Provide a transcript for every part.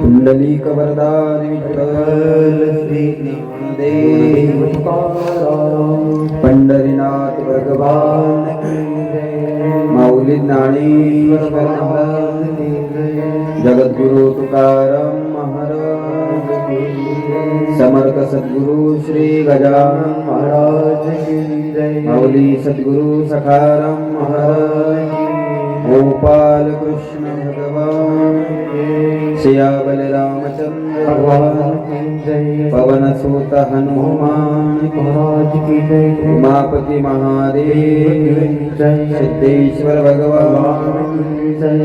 पुंडलिक वरदान विठ्ठल श्री ज्ञानदेव पंढरीनाथ भगवान माऊली ज्ञानेश्वर महाराज जगद्गुरु तुकाराम महाराज समर्थ सद्गुरु श्री गजानन महाराज माऊली सद्गुरु सखाराम महाराज गोपाल कृष्ण भगवान सियाबल रामचंद्र भगवान पवन सुत हनुमान महाराज की जय। उमापति महादेव सिद्धेश्वर भगवान की जय।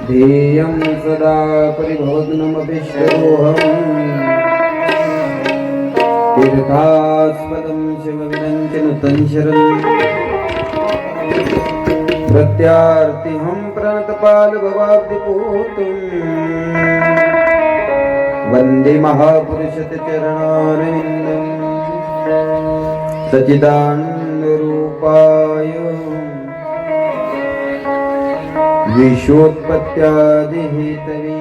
ध्येयं सदा परिभवग्नमभिष्टदोहम् तीर्थास्पदं शिवविरञ्चनुतं शरणं प्रत्यार्तिहं प्रणतपालभवाब्धिपूतं वन्दे महापुरुषचरणारविन्दं सच्चिदानन्दरूपाय विश्वोत्पत्त्यादिहेतवे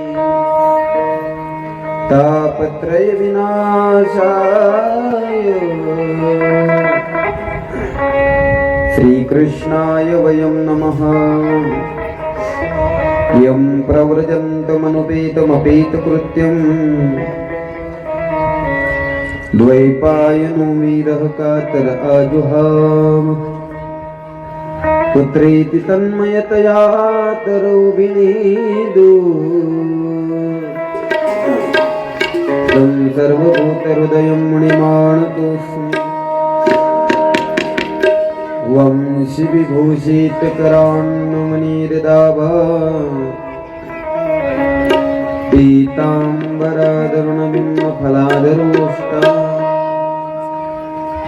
तापत्रय विनाशाय श्रीकृष्णाय वयं नमः। यं प्रव्रजन्तमनुपेतमपेतकृत्यं द्वैपायनो वीरः कातर आजुहाव पुत्रेति तन्मयतया तरुभिनेदु तं सर्वभूतहृदयं मुनिमानतोऽस्मि वंशि विभूषितकरान्नमनीर्दाभा पीताम्बरादरुणबिम्बफलादरोष्टा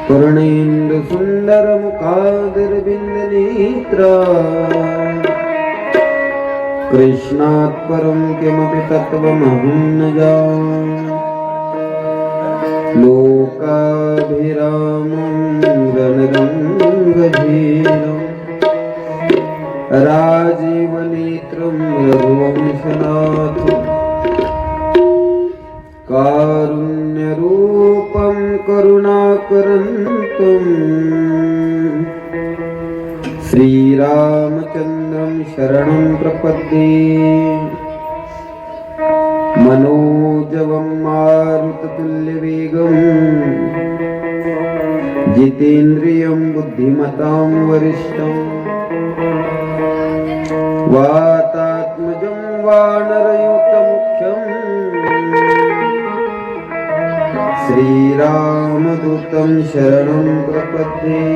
पूर्णेन्दुसुन्दरमुखादरविन्दनेत्रा कृष्णात् परं किमपि तत्त्वमहं न जाने लोकाभिरामं रणरङ्गधीरं राजीवनेत्रं रघुवंशनाथं कारुण्यरूपं करुणाकरन्तं श्रीरामचन्द्रं शरणं प्रपद्ये। मनोजवं मारुततुल्यवेगं जितेन्द्रियं बुद्धिमतां वरिष्ठं वातात्मजं वानरयुतमुख्यं श्रीरामदूतं शरणं प्रपद्ये।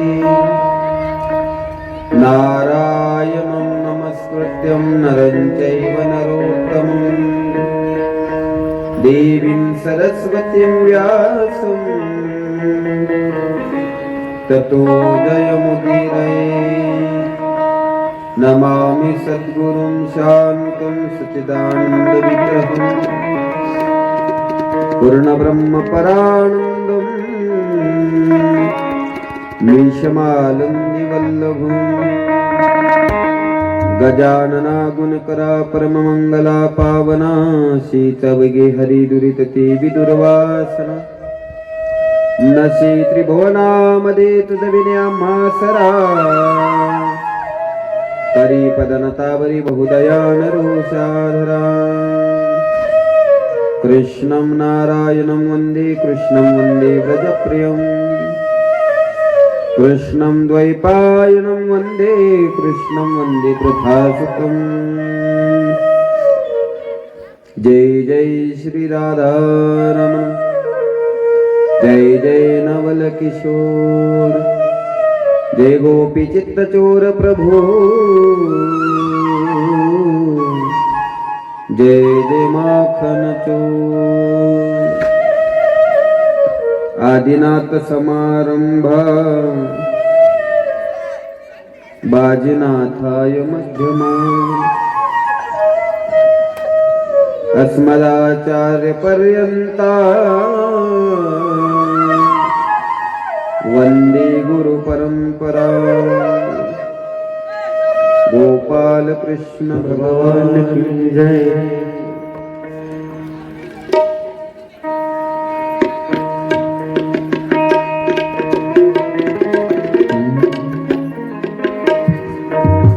नारायणं नमस्कृत्यं नरं चैव नरोत्तमं देवीं सरस्वतीं व्यासं ततो जयमुदीरये। नमामि सद्गुरुं शान्तं सच्चिदानन्दविग्रहं पूर्णब्रह्मपरानन्दं मीशमालन्दिवल्लभम् गजानना गुणकरा परममङ्गला पावना शीतवगे हरिदुरितते विदुर्वासना नशे त्रिभुवनामदे तुदविन्यामासरा परिपदनतावरि बहुदयानरोषाधरा। कृष्णं नारायणं वन्दे कृष्णं वन्दे व्रजप्रियं कृष्णं द्वैपायनं वन्दे कृष्णं वन्दे प्रभासुतं। जय जय श्री राधारमण जय जय नवल किशोर जय गोपी चित्तचोर प्रभु जय जय माखन चोर। आदिनाथ समारंभा बाजीनाथाय मध्यमा अस्मदाचार्य पर्यंता वंदे गुरु परंपरा। गोपाल कृष्ण भगवान की जय।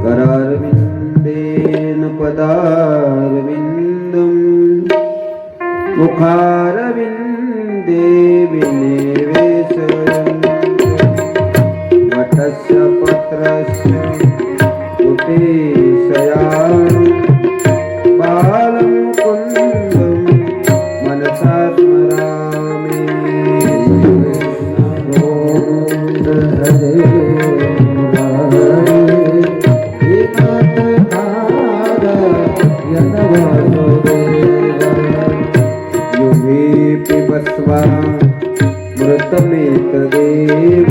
करारविंदेन पदारविंदम मुखारविंदे विनिवेशयन् वटस्य पत्रस्य उपेशयामि बालं कुन्दं मनसा स्मरामि। गोविन्द हरे मृतमेतदेव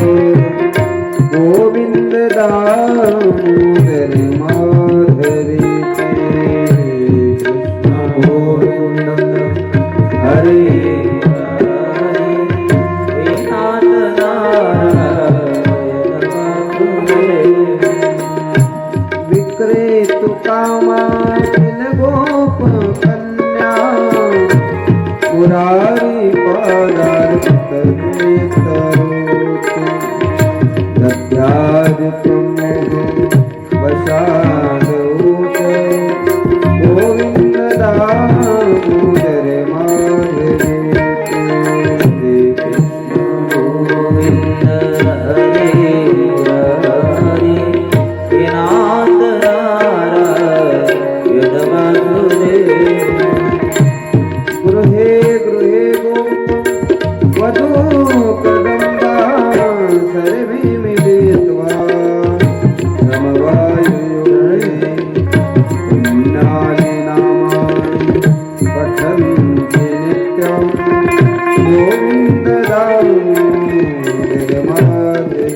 गोविन्द दामोदर माधवी कृष्ण गोविन्द हरे विक्रेतु कामाकिल गोप कन्या पुरारी पदार्थ दध्याद प्रमोह वशादूत गोविंद दामोदर माधवी कृष्ण गोविंद हरे मुरारी नाथ नारायण वासुदेव। गृहे गृहे गोप वधू कदम्बा सर्वे मिलित्वा समवायुयुगे पुण्यानि नामानि पठन्ति नित्यं गोविन्द दामोदर माधवी।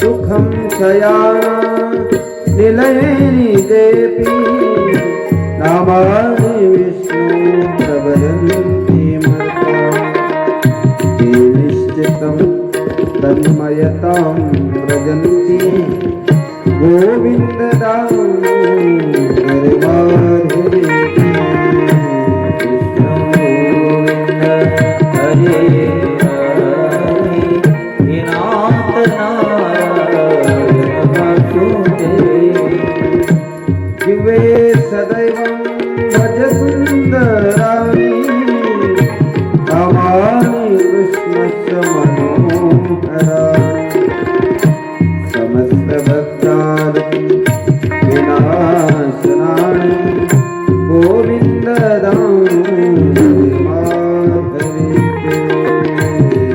सुखं शयाना निलयेनि देपि नामानि विष्णु प्रवदन्ति मर्त्या ते निश्चितं तन्मयतां व्रजन्ति गोविन्द दामोदर माधवी कृष्ण गोविन्द हरे दिवे सदैवं भज सुन्दराणि कामानि कृष्णस्य मनोहराणि समस्तभक्तानि विनाशनानि गोविन्द दामोदर माधवी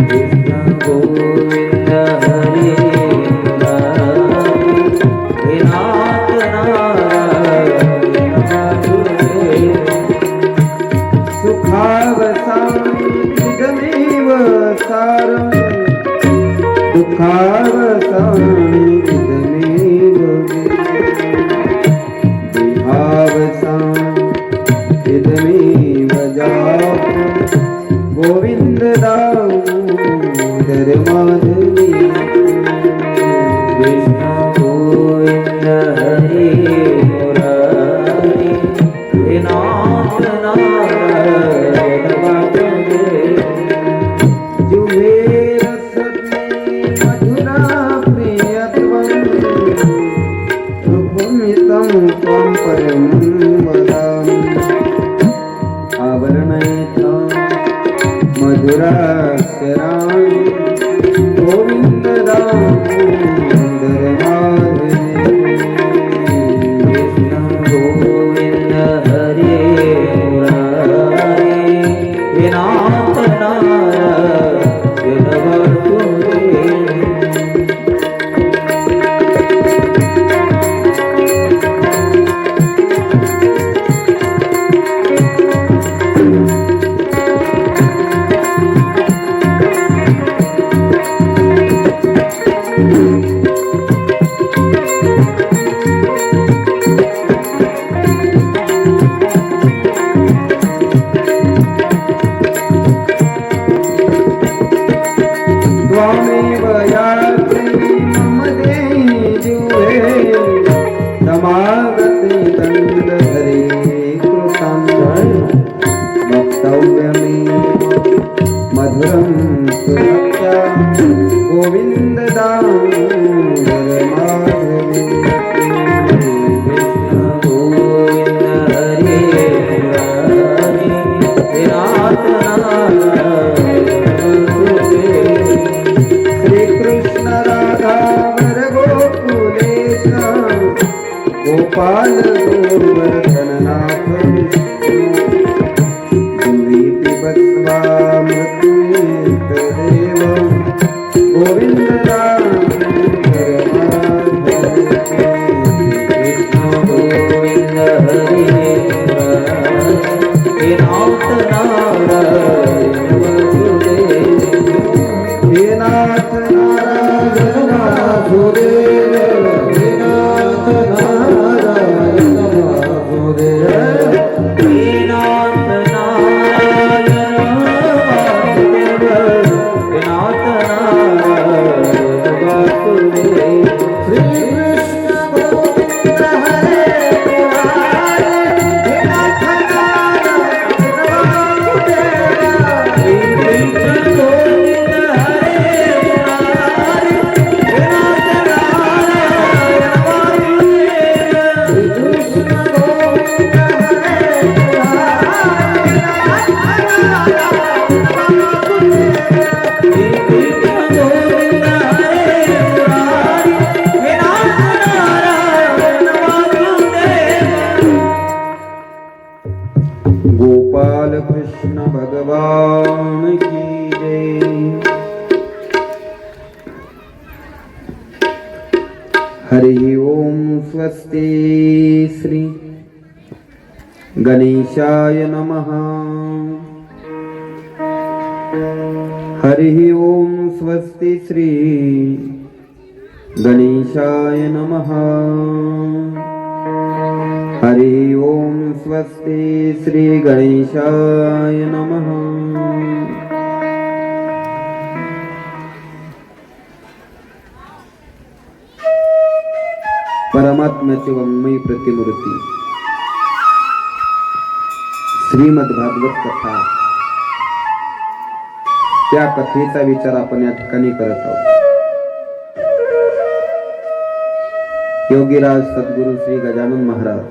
कृष्ण गोविन्द हरे सुखावसानिदमेव सारं दुःखावसानिदमेव देहावसानिदमेव जातं गोविन्द दामोदर माधवी कृष्ण गोविन्द हरे मुरारी नाथ नारायण वासुदेव। जुहे रसने मधुरा प्रियत्वं रूपमितं त्वं परं वदामि आवरणयितं मधुराक्षराणि गोविन्द दामोदर माधवी गोवर्धननाथ विष्णु दुर्वीति बत्वा मृत्युंजय देव गोविंद राम कृष्ण गोविंद हरे मुरारी नाथ नारायण वासुदेव हे नाथ नारायण वासुदेव हे नाथ नारायण वासुदेव हे नाथ नारायण वासुदेव हे नाथ नारायण वासुदेव श्री कृष्ण गोविंद हरे मुरारी हे नाथ नारायण वासुदेव श्री कृष्ण गोविंद हरे मुरारी हे नाथ नारायण वासुदेव श्री कृष्ण गोविंद हरे मुरारी हे नाथ नारायण गोपाल कृष्ण भगवान की जय। हरि ओम स्वस्ति श्री गणेशाय नमः। हरि ओम स्वस्ति श्री गणेशाय नमः। हरि ओम स्वस्ति श्री गणेशाय नमः। परमात्म्याची वाङ्मयी प्रतिमूर्ती श्रीमद भागवत कथा, त्या कथेचा विचार आपण या ठिकाणी करत आहोत। योगीराज सद्गुरू श्री गजानन महाराज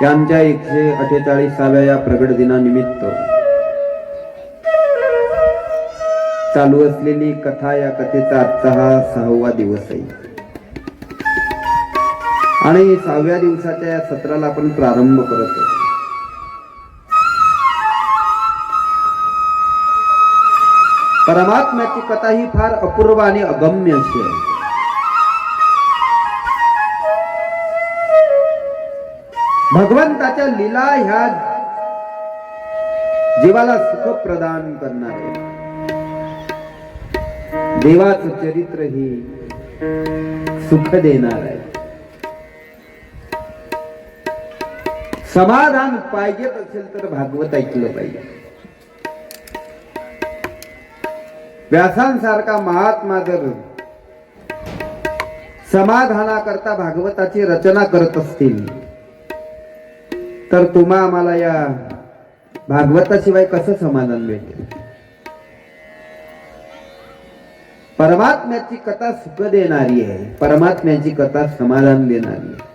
यांच्या 148व्या या प्रगट दिनानिमित्त चालू असलेली कथा, या कथेचा आजचा हा 6वा दिवस आहे आणि 6व्या दिवसाच्या या सत्राला आपण प्रारंभ करत आहोत। परमात्म्याची कथा ही फार अपूर्व आणि अगम्य अशी आहे। भगवंताच्या लीला ह्या जीवाला सुख प्रदान करणारे, देवाचं चरित्र ही सुख देणार आहे। समाधान पाहिजे असेल तर भागवत ऐकलं पाहिजे। व्यासांसारखा महात्मा जर समाधानाकरता भागवताची रचना करत असतील तर तुम्हा आम्हाला या भागवताशिवाय कसं समाधान भेटेल? परमात्म्याची कथा सुख देणारी आहे, परमात्म्याची कथा समाधान देणारी आहे।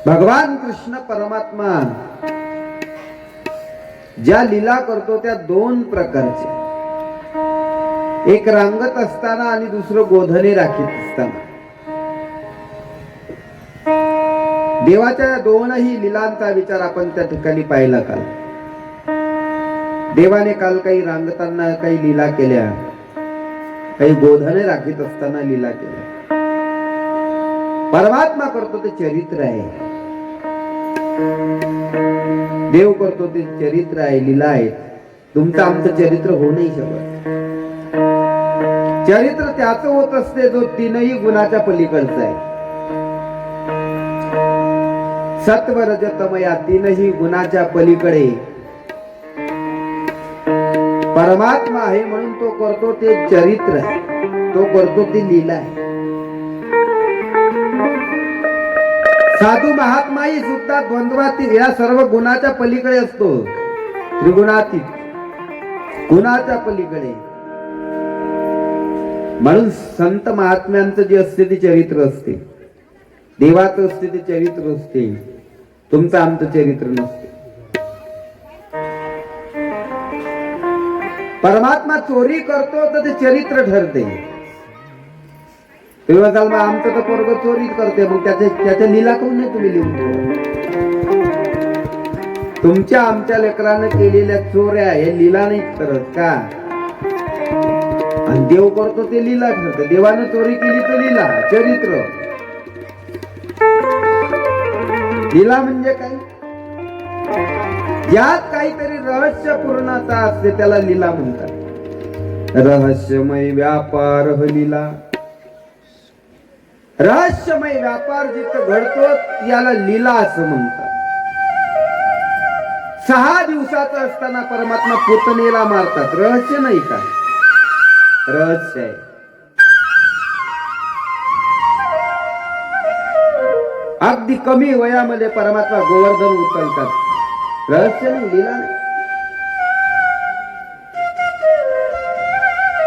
भगवान कृष्ण परमात्मा ज्या लीला करतो त्या 2 प्रकारच्या, एक रांगत असताना आणि दुसरं गोधने राखीत असताना। देवाच्या 2ही लीलांचा विचार आपण त्या ठिकाणी पाहिला काल। देवाने काल काही रांगताना काही लीला केल्या, काही गोधने राखीत असताना लीला केल्या। परमात्मा करतो ते चरित्र आहे, देव करतो ते चरित्र आहे, लीला आहे। तुमचं आमचं चरित्र होऊ नाही शकत। चरित्र त्याच होत असते जो 3ही गुणाच्या पलीकडचा आहे। सत्व रज तम या 3ही गुणाच्या पलीकडे परमात्मा आहे, म्हणून तो करतो ते चरित्र आहे, तो करतो ती लीला आहे। साधू महात्माही सुद्धा द्वंद्वातीत या सर्व गुणाच्या पलीकडे असतो, त्रिगुणातीत, गुणाच्या पलीकडे। म्हणून संत महात्म्यांचं जे असते ते चरित्र असते, देवाचं असते ते चरित्र असते, तुमचं आमचं चरित्र नसते। परमात्मा चोरी करतो तर ते चरित्र ठरते, तुम्ही म्हणाल मग आमचं तर पोरग चोरीच करते, मग त्याच्या लीला करून नाही तुम्ही लिहून ठेवत? तुमच्या आमच्या लेकरानं केलेल्या चोऱ्या हे लीला नाही करत का? आणि देव करतो ते लीला ठरतं. देवानं चोरी केली तर लीला, चरित्र. लीला म्हणजे काय? ज्यात काहीतरी रहस्यपूर्णता असते त्याला लीला म्हणतात. रहस्यमय व्यापार लीला. रहस्यमय व्यापार जिथं घडतो याला लीला असं म्हणतात. 6 दिवसाचं असताना परमात्मा पुतणेला मारतात. रहस्य नाही का? रहस्य आहे. अगदी कमी वयामध्ये परमात्मा गोवर्धन उचलतात. रहस्य नाही, लीला नाही.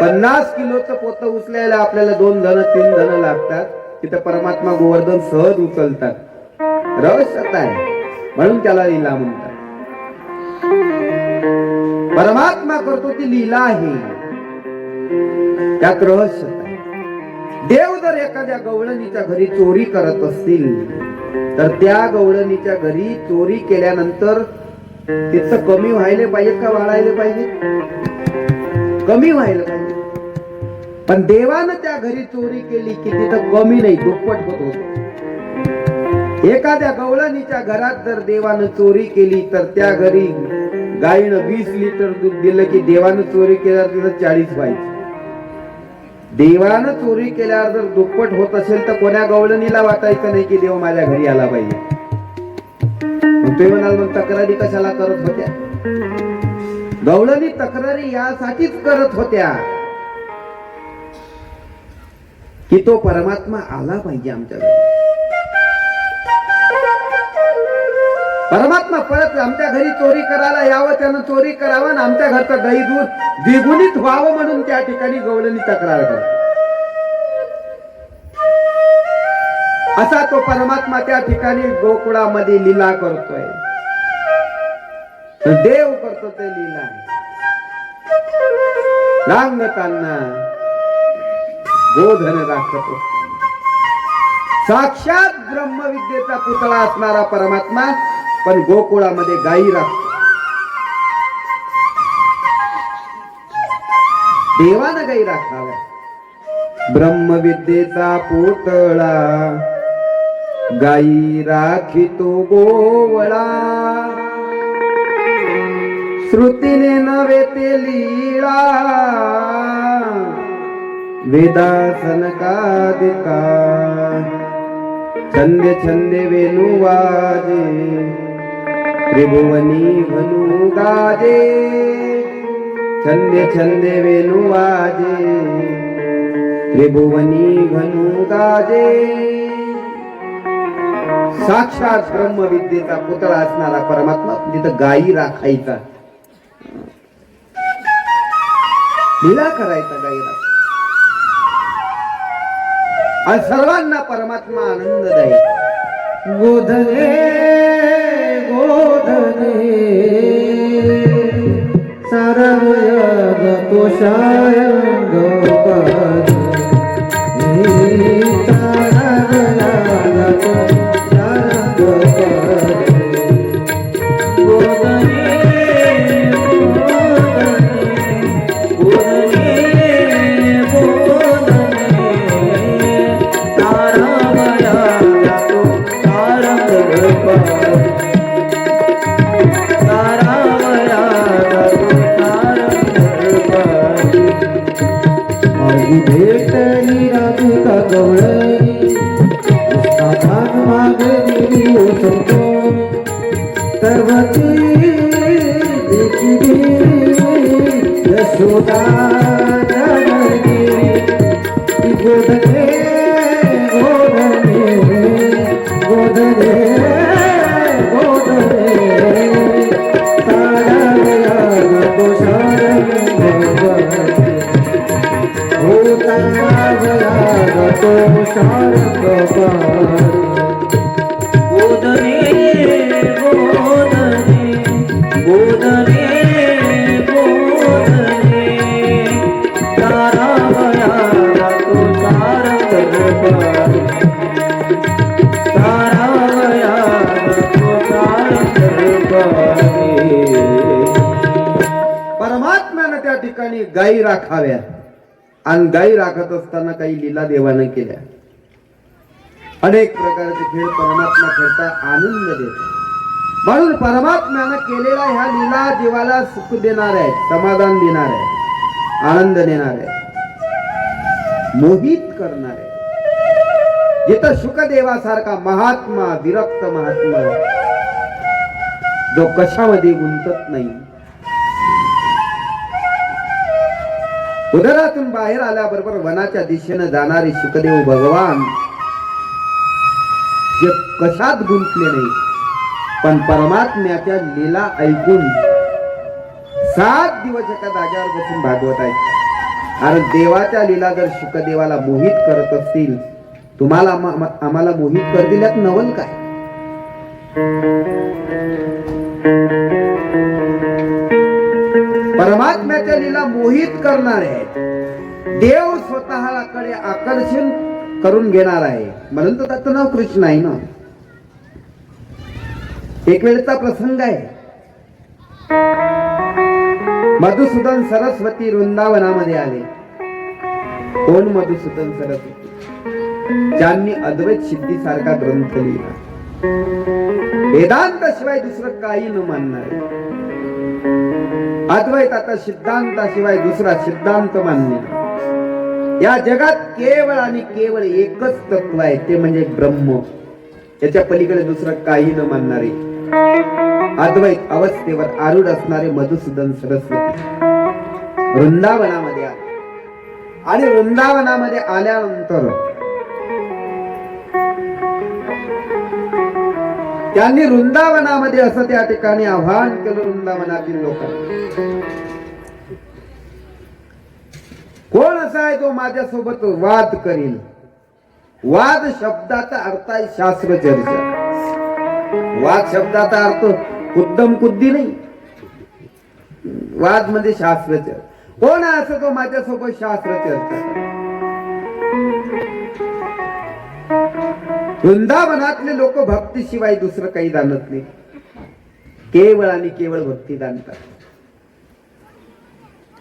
50 किलोचं पोतं उचलायला आपल्याला 2 धन 3 धन लागतात. तिथं परमात्मा गोवर्धन सहज उचलतात. रहस्यता आहे, म्हणून त्याला लीला म्हणतात. परमात्मा करतो ती लीला आहे, त्यात रहस्यता आहे. देव जर एखाद्या गवळणीच्या घरी चोरी करत असतील तर त्या गवळणीच्या घरी चोरी केल्यानंतर तिचं कमी व्हायला पाहिजे का वाढायला पाहिजे? कमी व्हायला पाहिजे. पण देवानं त्या घरी चोरी केली की तिथं कमी नाही, दुप्पट होत होत. एखाद्या गवळणीच्या घरात जर देवानं चोरी केली तर त्या घरी गायीनं 20 लिटर दूध दिलं की देवानं चोरी केल्यावर तिथं 40 पाहिजे. देवानं चोरी केल्यावर जर दुप्पट होत असेल तर कोण्या गवळणीला वाटायचं नाही की देव माझ्या घरी आला पाहिजे. तुम्ही म्हणाल मग तक्रारी कशाला करत होत्या? गवळणी तक्रारी यासाठीच करत होत्या की तो परमात्मा आला पाहिजे आमच्या घरी. परमात्मा परत आमच्या घरी चोरी करायला यावं, त्यानं चोरी करावं आणि आमच्या घरचं दही दूध द्विगुणित व्हावं म्हणून त्या ठिकाणी गवळणी तक्रार करते. असा तो परमात्मा त्या ठिकाणी गोकुळामध्ये लीला करतोय. देव करतो ते लीला. रांगताना गोधन राखतो. साक्षात ब्रह्मविद्येचा पुतळा असणारा परमात्मा पण गोकुळामध्ये गायी राखतो. देवानं गायी राखाव्या. ब्रह्मविद्येचा पुतळा गायी राखितो गोवळा. श्रुतीने नव्हे ते लीळा वेदासनकादिका. छंदे छंदे वेणू वाजे त्रिभुवनी घनु गाजे. छंदे छंदे वेणू वाजे त्रिभुवनी घनु गाजे. साक्षात ब्रह्मविद्येचा पुतळा असणारा परमात्मा तिथं गायी राखायचा, लीला करायचा, गायी राखायचा आणि सर्वांना परमात्मा आनंद द्यायचा. गोधने गोधने सारवया तोषाय गोपाद. भेटली राधिका गवळणी भाग मागणी ओसतो सर्वती देखिली यशोदा जननी. गोधने गोधने गोधने गोधने साडवया तो शारंग तो शारंग. गोधने गोधने गोधने गोधने सारावया तो शारंग. ठिकाणी गायी राखाव्या आणि गायी राखत असताना काही लीला देवानं केल्या. अनेक प्रकारचे खेळ परमात्मा खेळता आनंद देतो. म्हणून परमात्म्यानं केलेला ह्या लीला जीवाला सुख देणार आहेत, समाधान देणार आहे, आनंद देणार आहे, मोहित करणार आहे. जिथं शुकदेवासारखा महात्मा, विरक्त महात्मा जो कशामध्ये गुंतत नाही, उदरातून बाहेर आल्याबरोबर वनाच्या दिशेनं जाणारे शुकदेव भगवान जे कशात गुंतले नाही, पण परमात्म्याच्या लीला ऐकून 7 दिवस एका जागेवर बसून भागवत आहेत. कारण देवाच्या लीला जर शुकदेवाला मोहित करत असतील, तुम्हाला आम्हाला मोहित कर दिल्यात नवल काय? परमात्म्याच्या लीला मोहित करणारे आहेत. देव स्वतःकडे आकर्षण करून घेणार आहे, म्हणून तर त्याचं नाव कृष्ण आहे ना. एक वेळचा प्रसंग आहे. मधुसूदन सरस्वती वृंदावनामध्ये आले. कोण मधुसूदन सरस्वती? ज्यांनी अद्वैत सिद्धी सारखा ग्रंथ लिहिला, वेदांत शिवाय दुसरं काही न मानणारे, अद्वैताचा सिद्धांताशिवाय दुसरा सिद्धांत मान्य. या जगात केवळ आणि केवळ एकच तत्व आहे, ते म्हणजे ब्रह्म. याच्या पलीकडे दुसरं काही न मानणारे, अद्वैत अवस्थेवर आरूढ असणारे मधुसूदन सरस्वती वृंदावनामध्ये आले. आणि वृंदावनामध्ये आल्यानंतर त्यांनी वृंदावनामध्ये असं त्या ठिकाणी आव्हान केलं वृंदावनातील लोकांना. कोण असा आहे जो माझ्यासोबत वाद करील? वाद शब्दाचा अर्थ आहे शास्त्र चर्चा. वाद शब्दाचा अर्थ कुद्दम कुद्दी नाही. वाद म्हणजे शास्त्र चर्चा. कोण आहे असं तो माझ्यासोबत शास्त्र चर्चा? वृंदावनातले लोक भक्तीशिवाय दुसरं काही जाणत नाही. केवळ आणि केवळ भक्ती जाणतात.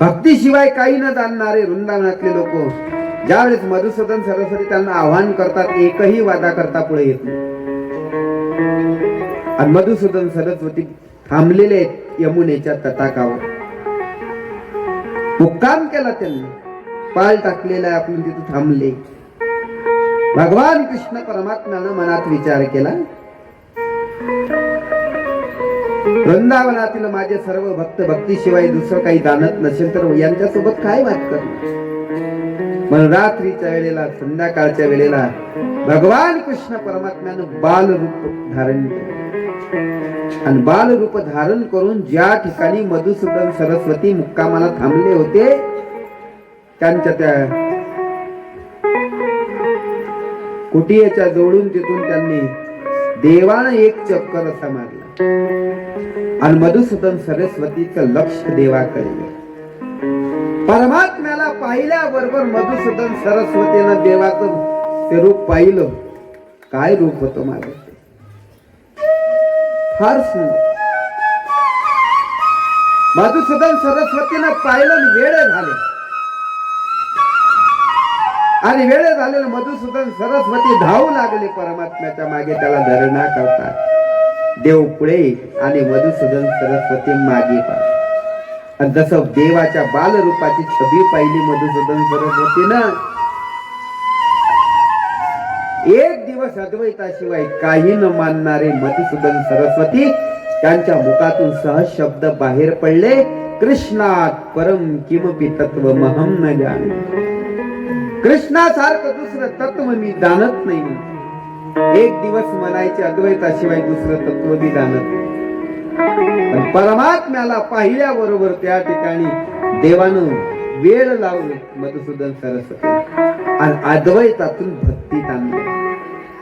भक्तीशिवाय काही न जाणणारे वृंदावनातले लोक ज्यावेळेस मधुसूदन सरस्वती त्यांना आव्हान करतात, एकही वादा करता पुढे येत नाही. आणि मधुसूदन सरस्वती थांबलेले आहेत यमुनेच्या तटाकावर. मुक्काम केला त्यांनी, पाल टाकलेला आहे, आपण तिथे थांबले. भगवान कृष्ण परमात्म्यानं मनात विचार केला, वृंदावनातील माझे सर्व भक्त भक्तीशिवाय दुसरं काही जाणत नसेल तर यांच्यासोबत काय वाद करणार. म्हणून रात्रीच्या वेळेला, संध्याकाळच्या वेळेला भगवान कृष्ण परमात्म्यानं बाल रूप धारण केलं. आणि बाल रूप धारण करून ज्या ठिकाणी मधुसूदन सरस्वती मुक्कामाला थांबले होते, त्यांच्या त्या कुटियेच्या जोडून तिथून त्यांनी देवानं एक चक्कर असा मारला. आणि मधुसूदन सरस्वतीचं लक्ष देवाकडे. परमात्म्याला पाहिल्याबरोबर मधुसूदन सरस्वतीनं देवाचं ते रूप पाहिलं. काय रूप होतं माझं, फार सुंदर. मधुसूदन सरस्वतीनं पाहिलं, वेळे झाले. आणि वेळे झालेलं मधुसूदन सरस्वती धावू लागले परमात्म्याच्या मागे, त्याला धरणा करतात. देव पुढे आणि मधुसूदन सरस्वती मागे पाहत. आणि जसं देवाच्या बालरूपाची छबी पाहिली मधुसूदन सरस्वतीनं, एक दिवस अद्वैताशिवाय काही न मानणारे मधुसूदन सरस्वती त्यांच्या मुखातून सहज शब्द बाहेर पडले, कृष्णात परम किमपि तत्वमहं न जाने. कृष्णासारखं दुसरं तत्व मी जाणत नाही. एक दिवस म्हणायचे अद्वैताशिवाय दुसरं तत्व मी जाणत नाही. पण परमात्म्याला पाहिल्याबरोबर त्या ठिकाणी देवानं वेळ लावली मधुसूदन सरस्वती. आणि अद्वैतातून भक्तीत आणलं,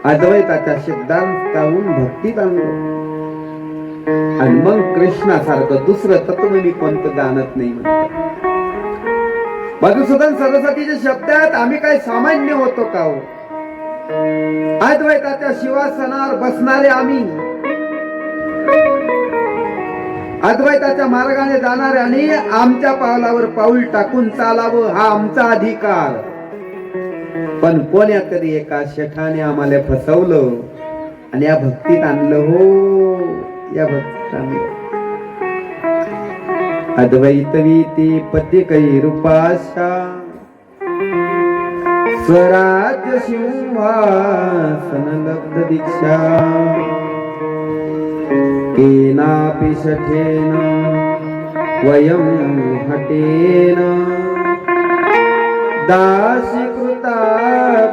अद्वैताच्या सिद्धांताहून भक्तीत आणलं. आणि मग कृष्णासारखं दुसरं तत्व मी कोणतं जाणत नाही म्हणतात. मधुसूदन सरस्वतीचे शब्द आहेत, आम्ही काय सामान्य होतो का हो? अद्वैताच्या शिवासनावर बसणारे आम्ही, अद्वैताच्या मार्गाने जाणारे आणि आमच्या पावलावर पाऊल टाकून चालावं हा आमचा अधिकार. पण कोण्या तरी एका शेठाने आम्हाला फसवलं आणि या भक्तीत आणलं. हो, या भक्तीत आणलं. अद्वैत वीती पती कै रूपाशा स्वराज्य सिंहासन लब्ध दीक्षा केनापि शठेन वयं हटेन दासीकृता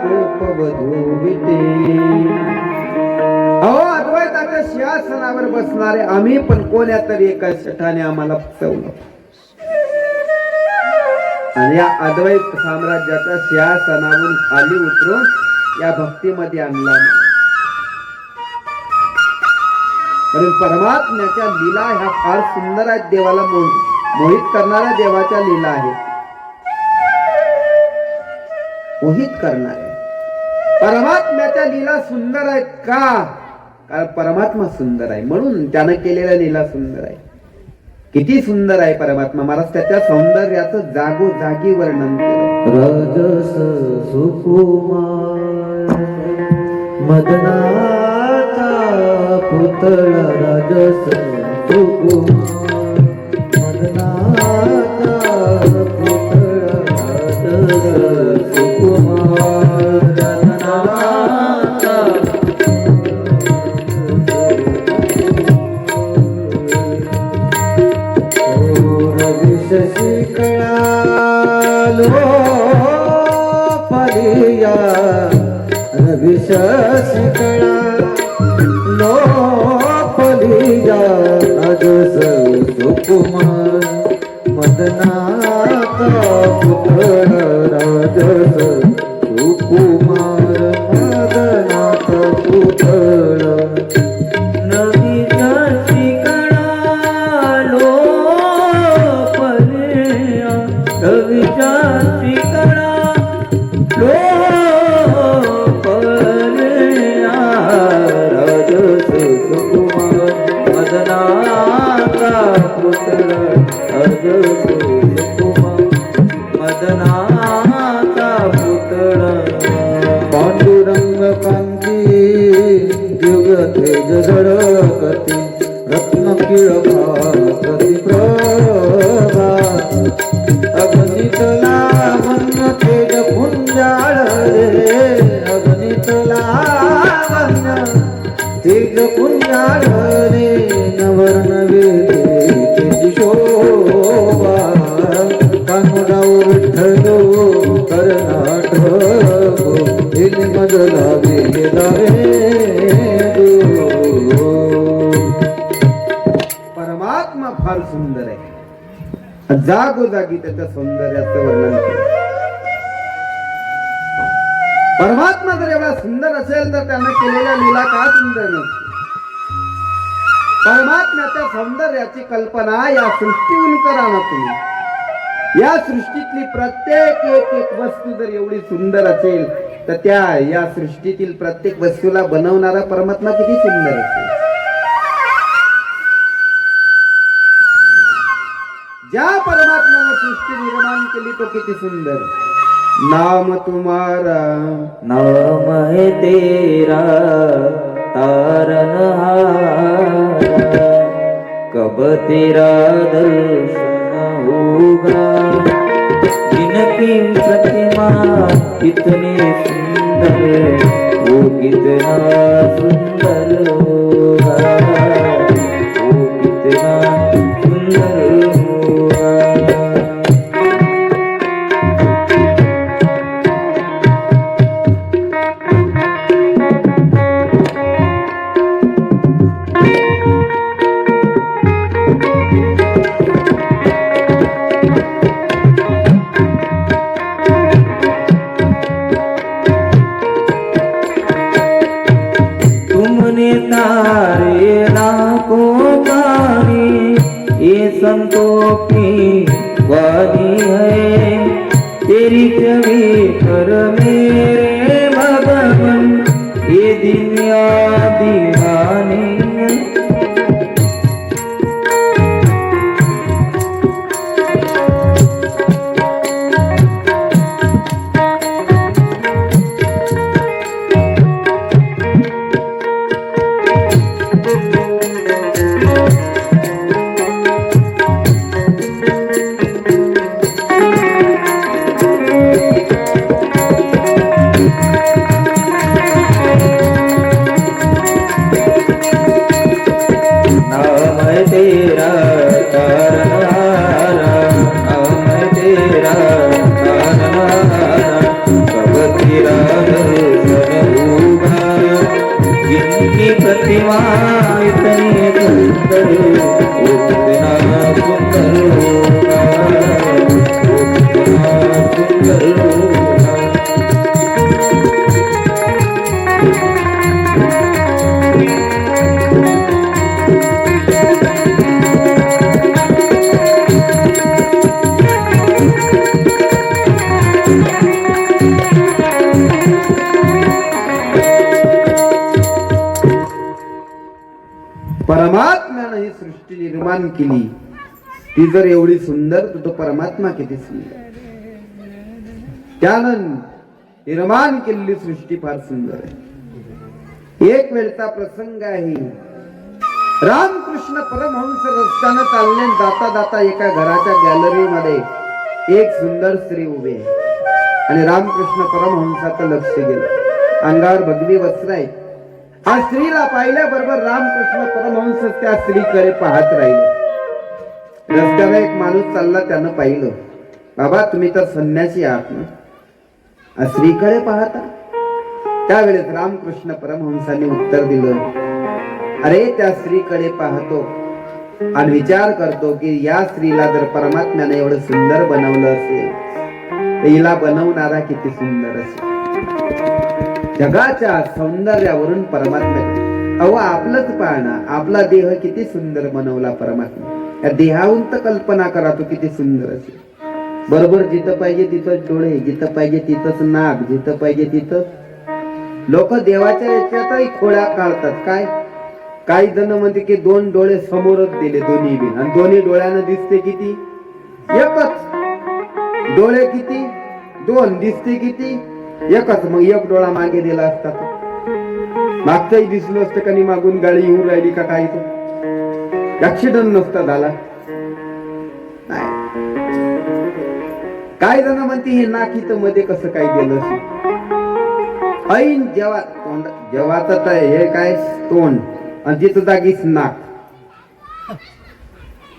गोपवधू विटे. अहो, अद्वैताच्या सिंहासनावर बसणारे आम्ही, पण कोण्या तरी एका शठाने आम्हाला फसवलं आणि या अद्वैत साम्राज्याच्या सिंहासनावरून खाली उतरून या भक्तीमध्ये आणला. म्हणून परमात्म्याच्या लीला ह्या फार सुंदर आहेत. देवाला मोहित करणाऱ्या देवाच्या लीला आहेत. मोहित करणाऱ्या परमात्म्याच्या लीला सुंदर आहेत. का? कारण परमात्मा सुंदर आहे म्हणून त्यानं केलेल्या लीला सुंदर आहे. किती सुंदर आहे परमात्मा. महाराज त्याच्या सौंदर्याचं जागोजागी वर्णन केलं. राजस सुकुमार मदनाचा पुतळा, राजस सुकुमार मदनाचा पुतळा, राजस सुकुमार मदनाचा शिकळा लो पलिया रविश शिकळा लो पलिया राजस सुकुमार मदनाचा पुतळा, राजस सुकुमार मदनाचा पुतळा. पांडुरंग कांती दिव्य तेज झळकती रत्न किळकाकती प्रभा अगणित लावण्य तेज पुंजाळ रे अगणित लावण्य तेज पुंजाळ रे नवर्ण वेदी शोभा कानुडाव विठ्ठलो कर्नाटक मजला परमात्मा फार सुंदर आहे. जागोजागी त्याच्या सौंदर्याचं वर्णन केलं. परमात्मा जर एवढा सुंदर असेल तर त्यानं केलेल्या लीला का सुंदर नसतील. परमात्म्याच्या सौंदर्याची कल्पना या सृष्टीहून करा ना तुम्ही. या सृष्टीतली प्रत्येक एक वस्तू जर एवढी सुंदर असेल तर त्या या सृष्टीतील प्रत्येक वस्तूला बनवणारा परमात्मा किती सुंदर असेल. ज्या परमात्म्याने सृष्टी निर्माण केली तो किती सुंदर. नाम तुम्हारा नाम है तेरा तारनहारा, कब तेरा दर्शन होगा. जिनकी प्रतिमा कितनी सुंदर वो कितना सुंदर होगा, वो कितना सुंदर होगा. तारे लाखों पानी ये संतों की वाणी है. तेरी छवि पर मेरे भगवन ये दुनिया दीवानी है. महिमा इतनी सुंदर ओ कितना सुंदर होगा, ओ कितना सुंदर होगा। परमात्म्यानं ही सृष्टी निर्माण केली, ती जर एवढी सुंदर तर तो परमात्मा किती सुंदर. त्यानं निर्माण केलेली सृष्टी फार सुंदर आहे. एक वेळचा प्रसंग आहे. रामकृष्ण परमहंस रस्त्यानं चालले, जाता जाता एका घराच्या गॅलरीमध्ये एक सुंदर स्त्री उभी आहे आणि रामकृष्ण परमहंसाचं लक्ष गेलं. अंगावर भगवी वस्त्र आहे. हा स्त्रीला पाहिल्याबरोबर रामकृष्ण परमहंस त्या स्त्रीकडे पाहत राहिले. रस्त्याला एक माणूस चालला, त्यानं पाहिलं, बाबा तुम्ही तर संन्यासी आहात ना, स्त्रीकडे पाहता. त्यावेळेस रामकृष्ण परमहंसाने उत्तर दिलं, अरे त्या स्त्रीकडे पाहतो आणि विचार करतो की या स्त्रीला जर परमात्म्याने एवढं सुंदर बनवलं असेल तर हिला बनवणारा किती सुंदर असेल. जगाच्या सौंदर्यावरून परमात्मा, अहो आपलंच पाहणं, आपला देह किती सुंदर बनवला परमात्मा. या देहाहून तर कल्पना करा तो किती सुंदर असेल. बरोबर जिथं पाहिजे तिथंच डोळे, जिथं पाहिजे तिथंच नाक, जिथं पाहिजे तिथं. लोक देवाच्या याच्यातही खोड्या काढतात. काय काही जण म्हणते की 2 डोळे समोरच दिले, दोन्ही बिन, आणि दोन्ही डोळ्यानं दिसते किती, एकच. डोळे किती, 2, दिसते किती, एकच. मग एक डोळा मागे दिला असता मागचंही दिसलं असतं का, मागून गाडी येऊन राहिली का, काही तो ऍक्सिडेंट नसता झाला. नाही. काय जण म्हणते हे नाकीचं मध्ये कसं काय गेलं असेल. ऐन जेव्हा तोंड, जेव्हा तर हे काय तोंड आणि तिथं जागीच नाक,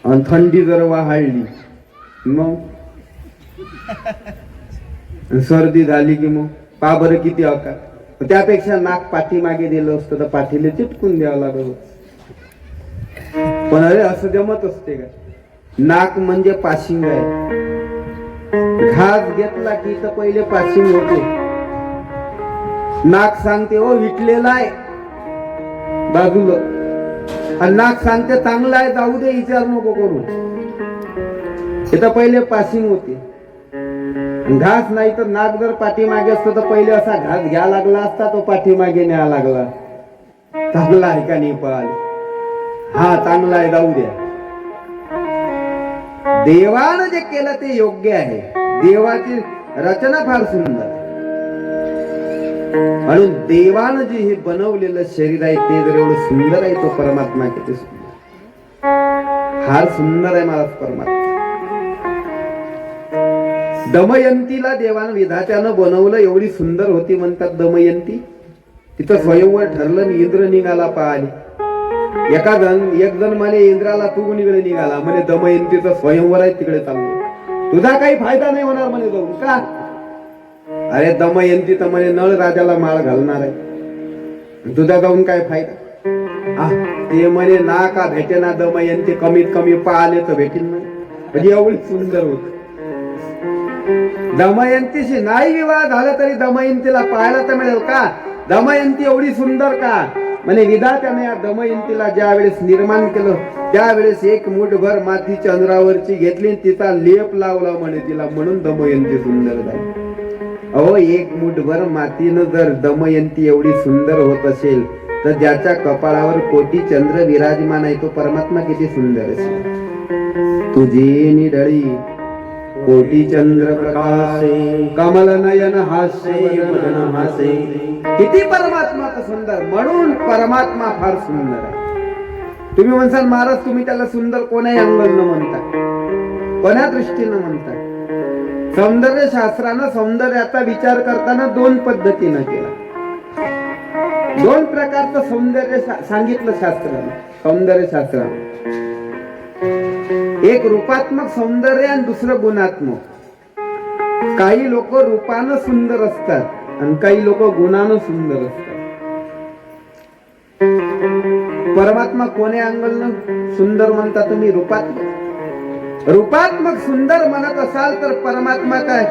आणि थंडी जर वाढली मग सर्दी झाली की मग पा बरं किती अवकार. त्यापेक्षा नाक पाठीमागे दिलं असतं तर पाठीला चिटकून द्यावं लागलं. पण अरे असं जमत असते का. नाक म्हणजे पाशिंग आहे. घास घेतला की तर पहिले पाशिंग होते. नाक सांगते ओ विटलेला आहे बाजूला, आणि नाक सांगते चांगला आहे जाऊ दे, विचार नको करू. इथं पहिले पासिंग होते. घास नाही तर नाक जर पाठीमागे असतो तर पहिले असा घास घ्या लागला असता, तो पाठीमागे न्या लागला. चांगला आहे का नाही पाल, हा चांगला आहे जाऊ द्या. देवानं जे केलं ते योग्य आहे. देवाची रचना फार सुंदर, म्हणून देवानं जे हे बनवलेलं शरीर आहे ते जर एवढं सुंदर आहे, तो परमात्मा किती सुंदर, फार सुंदर आहे मला परमात्मा. दमयंतीला देवानं विधात्यानं बनवलं, एवढी सुंदर होती म्हणतात दमयंती. तिथं स्वयंवर ठरलं आणि इंद्र निघाला पाहिली. एक जण म्हणे इंद्राला तू निघणे निघाला, म्हणे दमयंतीचा स्वयंवर आहे तिकडे चाललो, तुझा काही फायदा नाही होणार म्हणे जाऊन. का? अरे दमयंती तर म्हणे नळ राजाला माळ घालणार आहे, तुझा जाऊन काय फायदा. ते म्हणे ना का भेटेना दमयंती, कमीत कमी पाहिले तर भेटेल म्हणे. म्हणजे एवढी सुंदर होत. दमयंतीशी नाही विवाह झाला तरी दमयंतीला पाहायला तर मिळेल का. दमयंती एवढी सुंदर का, म्हणे विधात्याने या दमयंतीला ज्या वेळेस निर्माण केलं त्यावेळेस एक मुठभर माती चंद्रावरची घेतली, तिचा लेप लावला म्हणे तिला, म्हणून दमयंती सुंदर झाली. अहो एक मुठभर मातीनं जर दमयंती एवढी सुंदर होत असेल तर ज्याच्या कपाळावर कोटी चंद्र विराजमान आहे तो परमात्मा किती सुंदर असेल. तुझी निडळी कोटी चंद्र प्रकाशे, कमल नयन हास्य वदन हासे. किती परमात्मा सुंदर, म्हणून परमात्मा फार सुंदर आहे. तुम्ही म्हणसाल महाराज तुम्ही त्याला सुंदर कोण्याही अंगलनं म्हणता, कोण्या दृष्टीनं म्हणता. सौंदर्य शास्त्रानं सौंदर्याचा विचार करताना 2 पद्धतीनं केला. 2 प्रकारचं सौंदर्य सांगितलं शास्त्रानं. सौंदर्य शास्त्रानं एक रूपात्मक सौंदर्य आणि दुसरं गुणात्मक. काही लोक रूपानं सुंदर असतात आणि काही लोक गुणानं सुंदर असतात. परमात्मा कोण्या अंगलनं सुंदर म्हणता तुम्ही? रूपात्मक. रूपात्मक सुंदर म्हणत असाल तर परमात्मा काय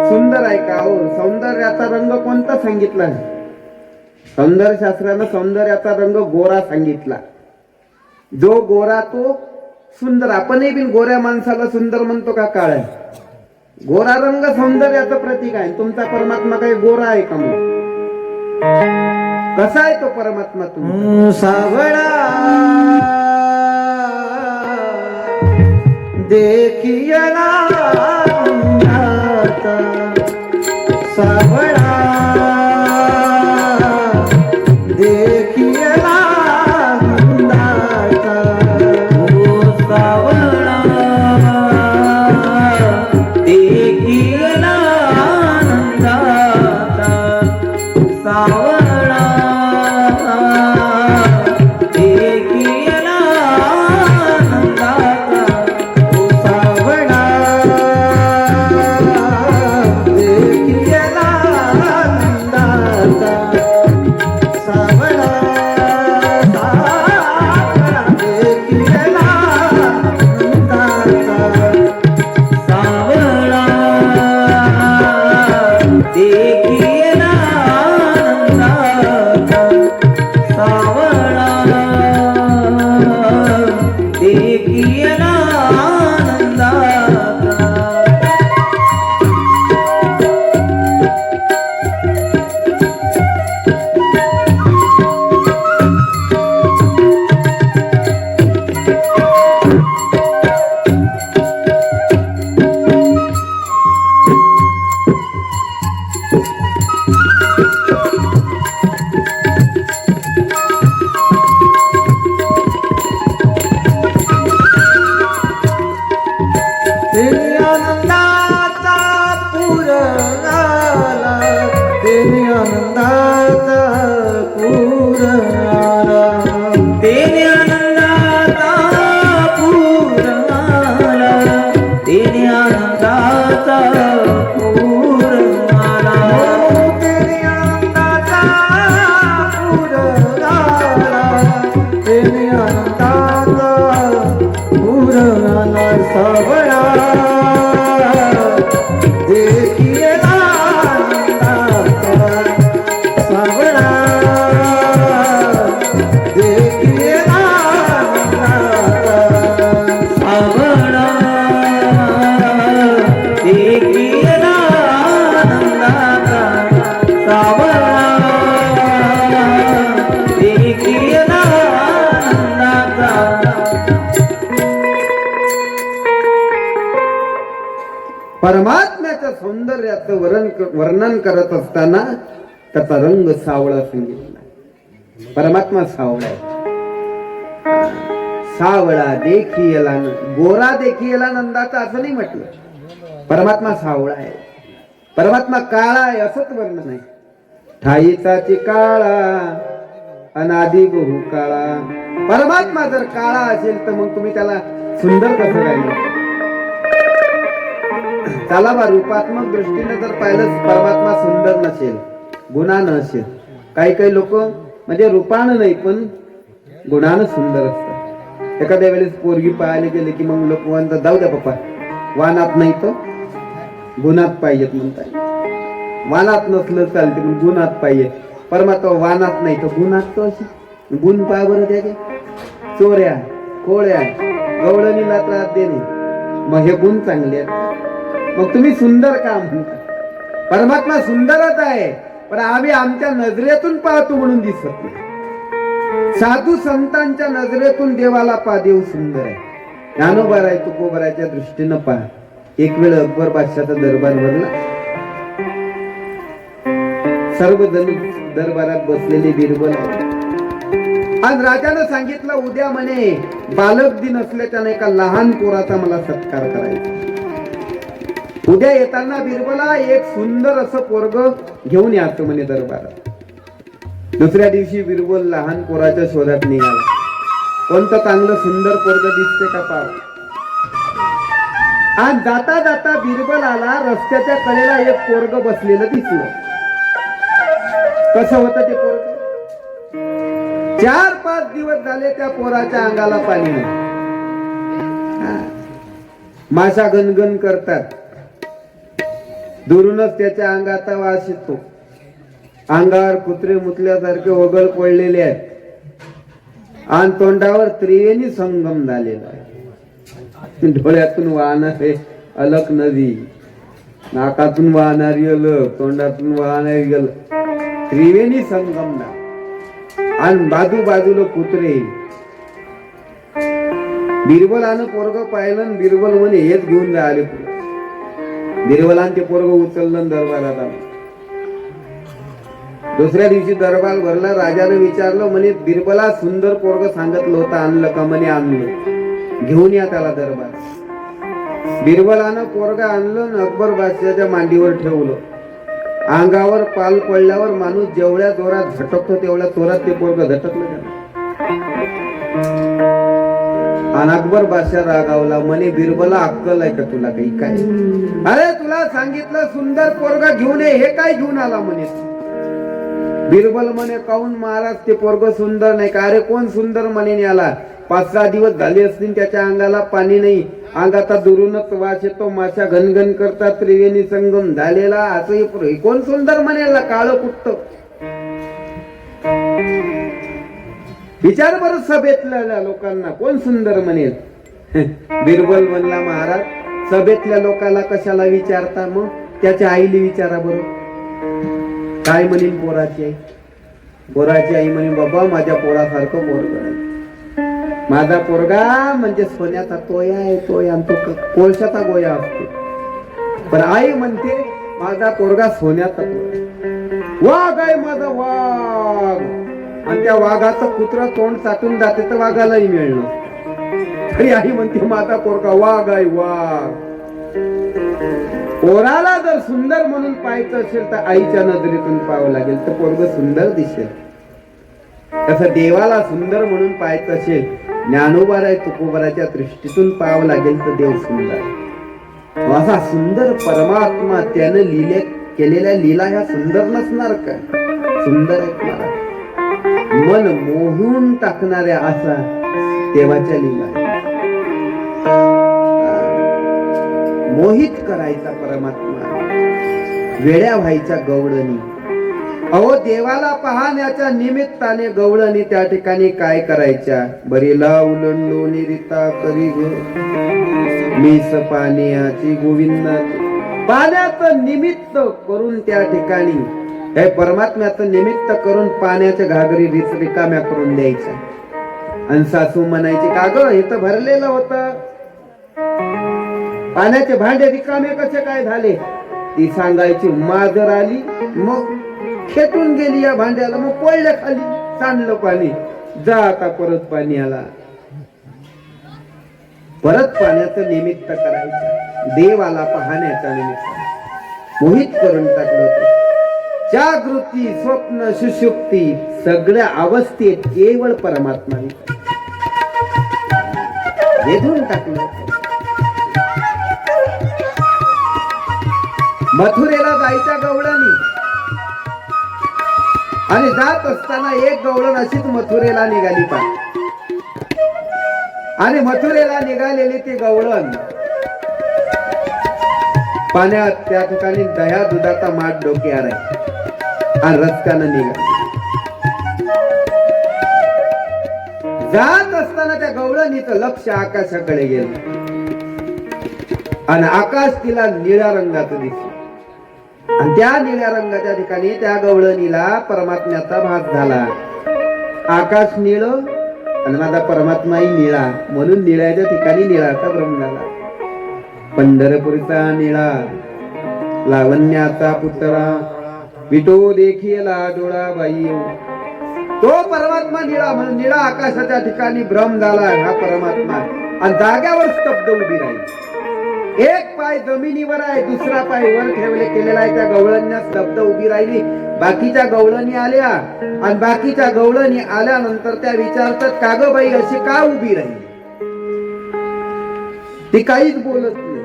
सुंदर आहे का? हो, सौंदर्याचा रंग कोणता सांगितला आहे? सौंदर्य शास्त्रानं सौंदर्याचा रंग गोरा सांगितला. जो गोरा तो सुंदर. आपणही बिन गोऱ्या माणसाला सुंदर म्हणतो का काळ्या? गोरा रंग सौंदर्याचं प्रतीक आहे. तुमचा परमात्मा काही गोरा आहे का? मग कसा आहे तो परमात्मा तुमचा? सावळा देखियला आता, सावळा देखियला आता, ओ सावळा देखियला आता, सावळा देखियला आता, ओ सावळा देखियला आता, सावळा देखियला आता, सावळा देखियला आता, सावळा देखियला आता. तेने आनंदाचा पूर आला, तेने आनंदाचा पूर आला, तेने आनंदाचा पूर आला, तेने आनंदाचा पूर आला, तेने आनंदाचा पूर आला, तेने आनंदाचा पूर आला, सावळा देखियला आता, सावळा देखियला आता, सावळा देखियला आता, सावळा देखियला आता. परमात्म्याच्या सौंदर्याचं वर्णन करत असताना त्याचा रंग सावळा सांगितला. परमात्मा सावळा आहे. सावळा देखियला, गोरा देखियला नंदाचा असं नाही म्हटलं. परमात्मा सावळा आहे. परमात्मा काळा आहे असंच वर्णन आहे. ठाईचा काळा अनादि बहु काळा. परमात्मा जर काळा असेल तर मग तुम्ही त्याला सुंदर कसं काय म्हणता? त्याला बा रूपात्मक दृष्टीने जर पाहिलं परमात्मा सुंदर नसेल, गुणा नसेल. काही काही लोक म्हणजे रूपानं नाही पण गुणानं सुंदर असतात. एखाद्या वेळेस पोरगी पाहायला गेले की मग लोक म्हणतात जाऊ द्या पप्पा, वानात नाही तर गुणात पाहिजेत म्हणतात. वानात नसलं चालते पण गुणात पाहिजे. परमात्मा वानात नाही तर गुणात तो अशी गुण पाय बरं त्याचे. चोऱ्या, कोळ्या, गवळणीला त्रास देणे, मग हे गुण चांगले आहेत. मग तुम्ही सुंदर का म्हणता? परमात्मा सुंदरच आहे पण आम्ही आमच्या नजरेतून पाहतो म्हणून दिसत नाही. साधू संतांच्या नजरेतून देवाला पहा, देव सुंदर आहे. ज्ञानोबाराय तुकोबारायच्या दृष्टीनं पहा. एक वेळ अकबर बादशाचा दरबार भरला. सर्वजण दरबारात बसलेले बिरबल आहे. आज राजानं सांगितलं उद्या म्हणे बालक दिन असल्याच्याने एका लहान पोराचा मला सत्कार करायचा. उद्या येताना बिरबला एक सुंदर असं पोरग घेऊन यायचं म्हणे दरबारात. दुसऱ्या दिवशी बिरबल लहान पोराच्या शोधात निघाला. कोणतं चांगलं सुंदर पोरग दिसते का पाव. आज जाता जाता बिरबल आला. रस्त्याच्या कडेला एक पोरग बसलेलं दिसलं. कसं होतं ते पोरग? 4-5 दिवस झाले त्या पोराच्या अंगाला पाणी नाही. माशा गणगण करतात. दुरूनच त्याच्या अंगाचा वास येतो. अंगावर कुत्रे मुतल्यासारखे ओघळ पडलेले आहेत आणि तोंडावर त्रिवेणी संगम झालेला आहे. डोळ्यातून वाहणारे अलक नदी, नाकातून वाहणारी अलक, तोंडातून वाहणारी अलक, त्रिवेणी संगम आणि बाजूला कुत्रे. बिरबलानं पोरग पाहिलं आणि बिरबल म्हणे हेच घेऊन जायले. बिरबलानं ते पोरग उचललं दरबारात आलं. दुसऱ्या दिवशी दरबार भरला. राजाने विचारलं म्हणे बिरबला सुंदर पोरग सांगितलं होतं आणलं का? म्हणे आणलं. घेऊन या त्याला दरबार. बिरबलानं पोरग आणलं, अकबर बादशाच्या मांडीवर ठेवलं. अंगावर पाल पडल्यावर माणूस जेवढ्या जोरात झटकतो तेवढ्या जोरात ते पोरग झटकलं त्याला. आणि अकबर बादशाह रागावला. म्हणे बिरबला अक्कल आहे का तुला काही? काय अरे तुला सांगितलं सुंदर पोरग घेऊन ये, हे काय घेऊन आला म्हणे? बिरबल म्हणे काऊन महाराज ते पोरग सुंदर नाही का? अरे कोण सुंदर म्हणे याला? 5-6 दिवस झाले असतील त्याच्या अंगाला पाणी नाही. अंगाचा दुरूनच वास येतो. माशा घनघन करतात. त्रिवेणी संगम झालेला. असं कोण सुंदर म्हणे? काळ कुट्ट. विचार बरं सभेतल्या लोकांना कोण सुंदर म्हणेल? बिरबल म्हणला महाराज सभेतल्या लोकांना कशाला विचारता? मग त्याच्या आईला विचारा बरं. काय म्हणेल पोराची आई? पोराची आई म्हणे बाबा माझ्या पोरासारखं पोरग आहे. माझा पोरगा म्हणजे सोन्याचा तोया आहे. तोया आणि तो कोळशाचा गोया असतो. पण आई म्हणते माझा पोरगा सोन्याचा वाघ आहे. माझा वाघ. आणि त्या वाघाचं कुत्र तोंड चाटून जाते तर वाघालाही मिळणं. तरी आई म्हणते माझा पोरगा वाघ आहे. वाघ. पोराला जर सुंदर म्हणून पाहायचं असेल तर आईच्या नजरेतून पाहावं लागेल तर पोरग सुंदर दिसेल. तसं देवाला सुंदर म्हणून पाहायचं असेल, ज्ञानोबाराय तुकोबाराच्या दृष्टीतून पाहावं लागेल तर देव सुंदर. असा सुंदर परमात्मा त्यानं केलेल्या लीला ह्या सुंदर नसणार का? सुंदर आहेत महाराज. मन मोहून टाकणाऱ्या असा देवाच्या लीला आहे. मोहित करायचा परमात्मा, वेड्या व्हायच्या गवळणी. अहो देवाला पाहण्याच्या निमित्ताने गवळणी त्या ठिकाणी काय करायच्या? बरीला उलंडोनी रिता करी ग मीस पाण्याची गोविंदाची. पाण्याचं निमित्त करून त्या ठिकाणी हे परमात्म्याचं निमित्त करून पाण्याच्या घागरी रिकाम्या करून द्यायच्या. आणि सासू म्हणायची का ग हे तर भरलेलं होतं, पाण्याचे भांडे रिकामे कसे काय झाले? ती सांगायची माजर आली मग खेटून गेली या भांड्याला, मग पडल्या खाली, सांडलं पाणी, जा आता परत पाणी आला. परत पाण्याचं निमित्त करायचं, देवाला पाहण्याचा निमित्त मोहित करून टाकलं होतं. जागृती, स्वप्न, सुषुप्ती सगळ्या अवस्थेत केवळ परमात्मा वेधून टाकलं. मथुरेला जायच्या गवळणी आणि जात असताना एक गवळण अशीच मथुरेला निघाली पा. आणि मथुरेला निघालेली ती गवळण पाण्यात त्या ठिकाणी दह्या दुधाचा माठ डोक्यावर आहे आणि रस्त्यानं निघाली. जात असताना त्या गवळणीचं लक्ष आकाशाकडे गेलं आणि आकाश तिला निळ्या रंगाचं दिसलं. आणि त्या निळ्या रंगाच्या ठिकाणी त्या गवळणीला परमात्म्याचा भास झाला. आकाश निळ आणि माझा परमात्माही निळा, म्हणून निळ्याच्या ठिकाणी निळाचा भ्रम झाला. पंढरपूरचा निळा, लावण्याचा पुतळा, विटो देखीला डोळाबाई, तो परमात्मा निळा, म्हणून निळा आकाशाच्या ठिकाणी भ्रम झाला हा परमात्मा. आणि जाग्यावर स्तब्ध उभी राहील. एक पाय जमिनीवर आहे, दुसरा पाय वर ठेवले केलेला आहे. त्या गवळणीला स्तब्ध उभी राहिली. बाकीच्या गवळणी आल्या आणि बाकीच्या गवळणी आल्यानंतर त्या विचारतात का ग बाई अशी का उभी राहिली? ती काहीच बोलत नाही.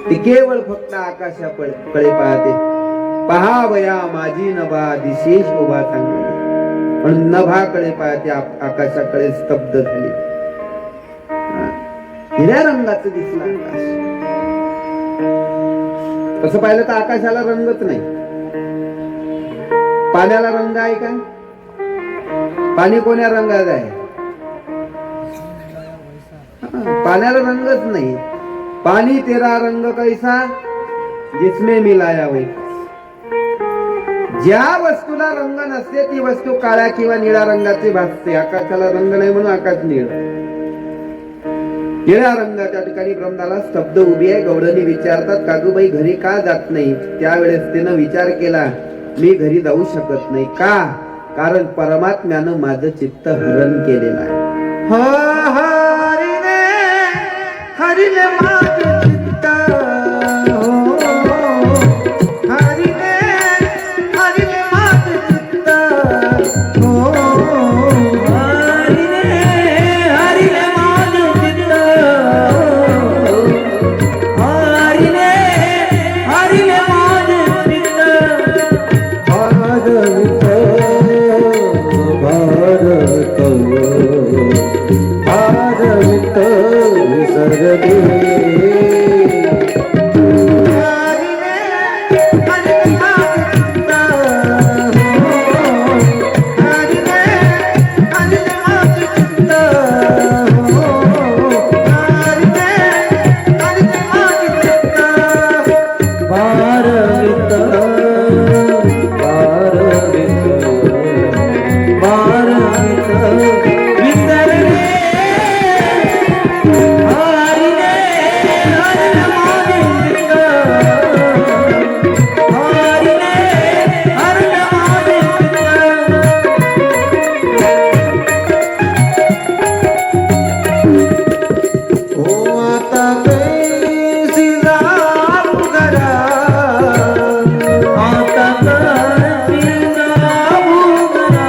ती केवळ फक्त आकाशाकडे पाहते. पहा बया माझी नभा दिशेश उभा चांगली. पण नभाकडे पाहते आकाशाकडे स्तब्ध झाली. हिऱ्या रंगाचं दिसलं आकाश. तसं पाहिलं तर आकाशाला रंगच नाही. पाण्याला रंग आहे का? पाणी कोण्या रंगात आहे? पाण्याला रंगच नाही. पाणी तेरा रंग कैसा जिसमें मिलाया वै. ज्या वस्तूला रंग नसते ती वस्तू काळ्या किंवा निळ्या रंगाची भासते. आकाशाला रंग नाही म्हणून आकाश निळ. निळ्या रंगाच्या ठिकाणी ब्रह्माला स्तब्ध उभी आहे. गवळणी विचारतात, कागूबाई घरी का जात नाही? त्यावेळेस तिनं विचार केला, मी घरी जाऊ शकत नाही. का? कारण परमात्म्यानं माझं चित्त हरण केलेलं आहे. हरिने हरिने माझं चित्त, हरिने हरिने माझं चित्त, हरिने हरिने माझं चित्त, हरिने हरिने माझं चित्त. भारत भारत भारत विसर्गे. हरिने हरिने माझं चित्त, हरिने हरिने माझं चित्त, हरिने हरिने माझं चित्त. भारत भारत विसर्गे. हरिने हरिने माझं चित्त, हरिने हरिने माझं चित्त. ओ आता कैसी जाऊ घरा, आता कैसी जाऊ घरा,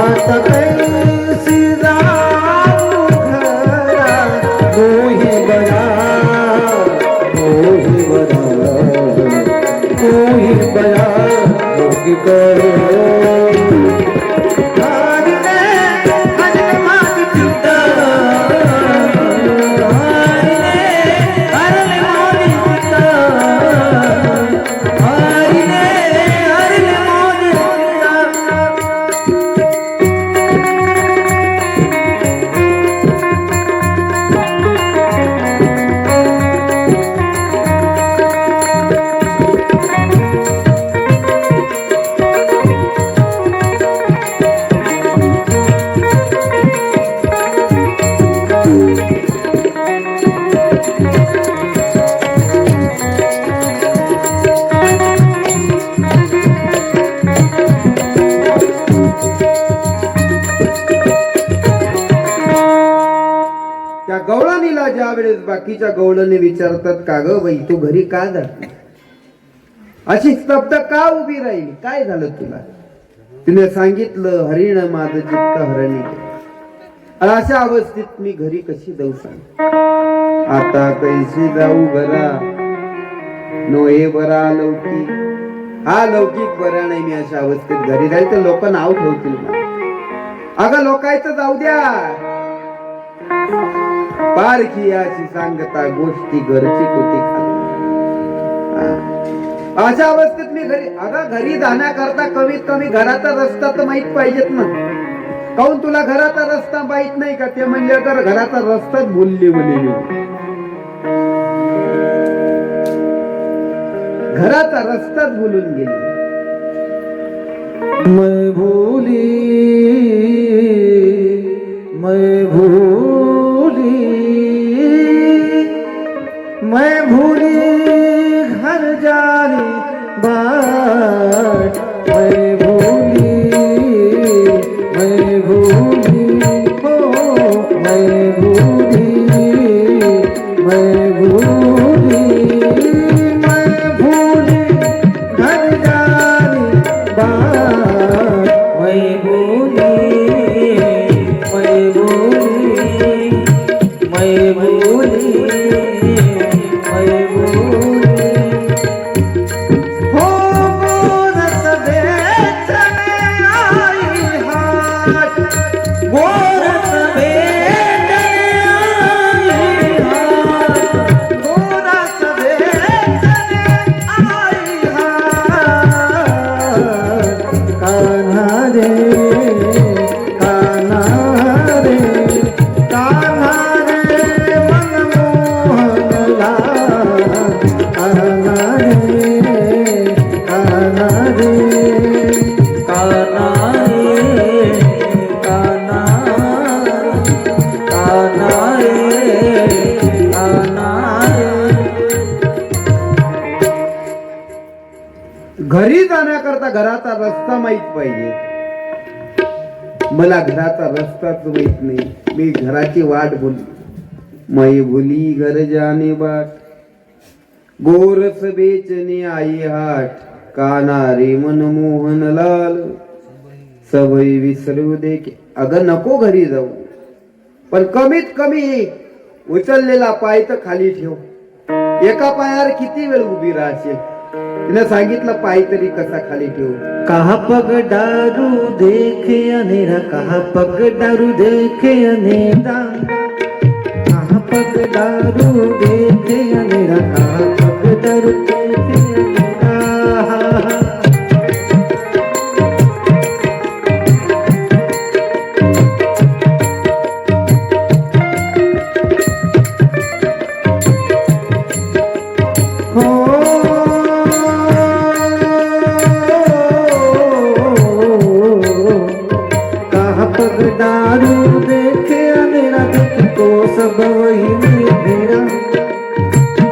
आता कैसी जाऊ घरा. मोही बरा मोही बरा मोही बरा मोही करो. हरिने हरिने माझं चित्त, हरिने हरिने माझं चित्त, हरिने हरिने माझं त्या गवळणीला ज्या वेळेस बाकीच्या गवळणी विचारतात, का ग बाई तू घरी का जात नाही? अशी स्तब्ध का उभी राहिली? काय झालं तुला? तिने सांगितलं, हरिण माझं चित्त हरणी. अशा अवस्थेत मी घरी कशी जाऊ सांग? आता कैसी जाऊ बरा नोहे बरा लौकिक. हा लौकिक बरा नाही. मी अशा अवस्थेत घरी जाईल तर लोक नाव ठेवतील मला. अगं लोकायचं जाऊ द्या, पारखी अशी सांगता गोष्टी घरची कुठे खाली. अशा अवस्थेत मी घरी, अगं घरी जाण्याकरता कमीत कमी घराचा रस्ता तर माहित पाहिजेत ना. काऊन तुला घराचा रस्ता माहित नाही का? ते म्हणले तर घराचा रस्ताच भुलली म्हणे. घराचा रस्ताच भुलून गेली. मैं भूली मैं भूली मैं भूली घर जाने बाट. मैं भूली हो मैं भूली घर जाने बाट. मैं जाण्याकरता घराचा रस्ता माहित पाहिजे. मला घराचा रस्ताच माहित नाही. मी घराची वाट भुली. मै भुली घर जाने बाट, गोरस बेचने आई हाट, काना रे मनमोहन लाल, सवय विसरू दे. अगं नको घरी जाऊ, पण कमीत कमी उचललेला पाय तर खाली ठेव. एका पायावर किती वेळ उभी राहशील. तिने सांगितलं पाय तरी कसा खाली ठेवू. कहा पग दारू देखे अनेरा, कहा पग दारू देखे अनेरा, कहा पग दारू देखे अनेरा, कहा पग दारू देखे अनेरा. पग दारू देखे अनेरा, देख तो सब वही मेरा.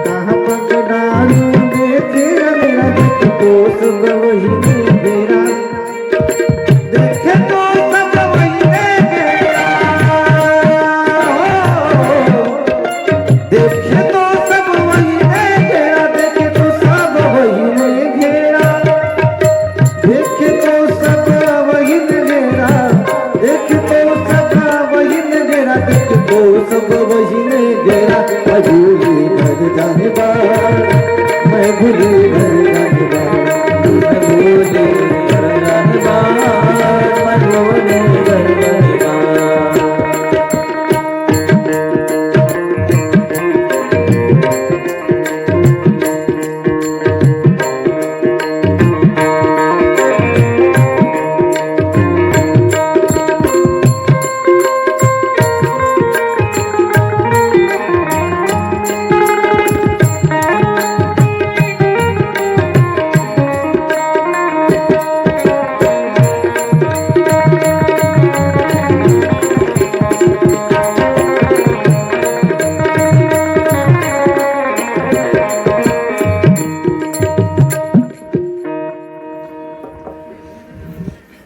कहाँ पग दारू देखे अनेरा, देख तो सब वही मेरा. देखे तो सब वही मेरा, देखे तो सब वही मेरा, देखे तो सब वही मेरा, देखे तो सब वही मेरा, देख तो सब वही मेरा, देख तो सब वही मेरा. मैं भूली घर जाने बार, मैं भूली घर जाने बार, मैं भूली घर जाने बार, मैं भूली घर जाने बार.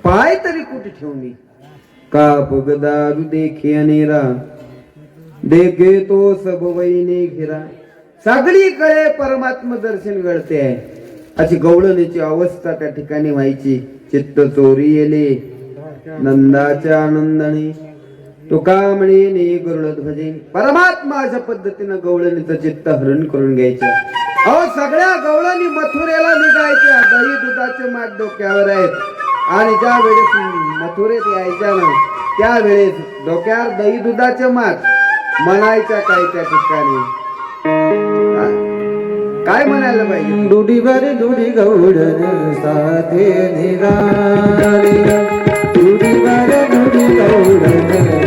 पाय तरी कुठे ठेवणी. का पग दारू देखे अनेरा, देखे तो सब वहीने घेरा. सगळीकडे परमात्मा दर्शन घडते आहे. अशी गवळणीची अवस्था त्या ठिकाणी व्हायची. चित्त चोरी येले नंदाच्या आनंदाने, तुका म्हणे गरुड ध्वजे. परमात्मा अशा पद्धतीनं गवळणीचं चित्त हरण करून घ्यायचं. अहो सगळ्या गवळणी मथुरेला निघायच्या. दही दुधाचे माठ डोक्यावर आहेत. आणि ज्या वेळेस मथुरेत यायच्या ना, त्यावेळेस डोक्यावर दही दुधाचे माठ म्हणायच्या. काय त्या ठिकाणी काय म्हणायला पाहिजे. दुडी बारे दुडी गौडन साथे निराळे, दुडी बारे दुडी गौडन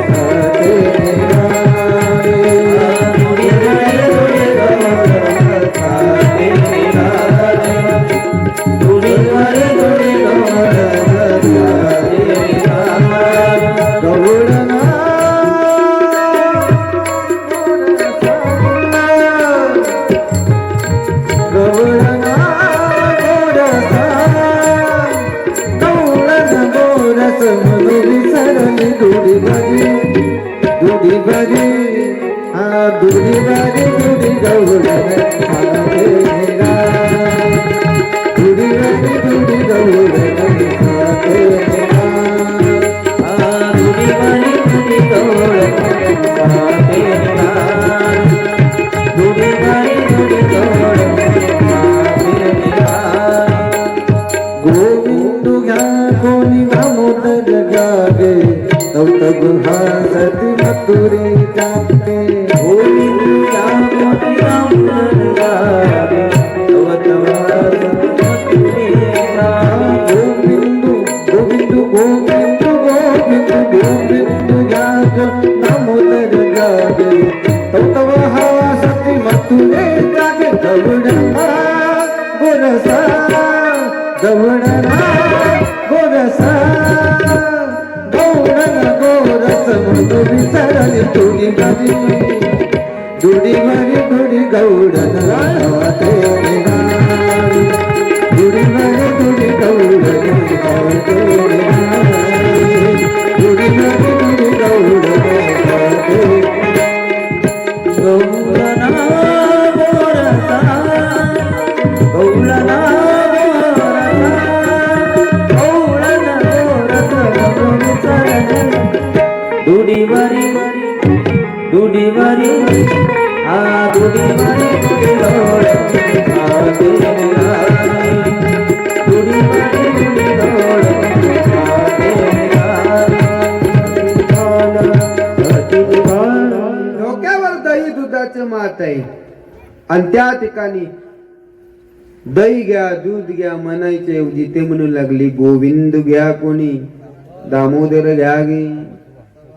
साथे निराळे, दुडी बारे दुडी गौडन साथे निराळे, दुडी बारे दुडी गौडन साथे निराळे. गौडन दुडी बारी दुडी बारी, हा दुडी बारी दुडी गौडन साथे निराळे, दुडी बारी दुडी गौडन साथे निराळे, हा दुडी बारी दुडी गौडन साथे निराळे, दुडी बारी दुडी गौडन साथे निराळे. गोविंद घ्या कोणी दामोदर गावे, तब तब हासत मथुरे जाते. गोविंद घ्या कोणी दामोदर गावे, तब तब हासत मथुरे जाते. गोविंद गोविंद गोविंद गोविंद गोविंद घ्या दामोदर गावे, तब तब हासत मथुरे जाते. गवळणा गोरसा, गवळणा गोरसा, गवळण गोरस म्हणून विसरली. दुडी बारी दुडी बारी दुडी गवळण साथे निराळे, दुडी बारी दुडी गवळण डोक्यावर दही दुधाचे मात आहे आणि त्या ठिकाणी दही घ्या दूध घ्या म्हणायच्या ऐवजी ते म्हणू लागली गोविंद घ्या कोणी दामोदर घ्या गे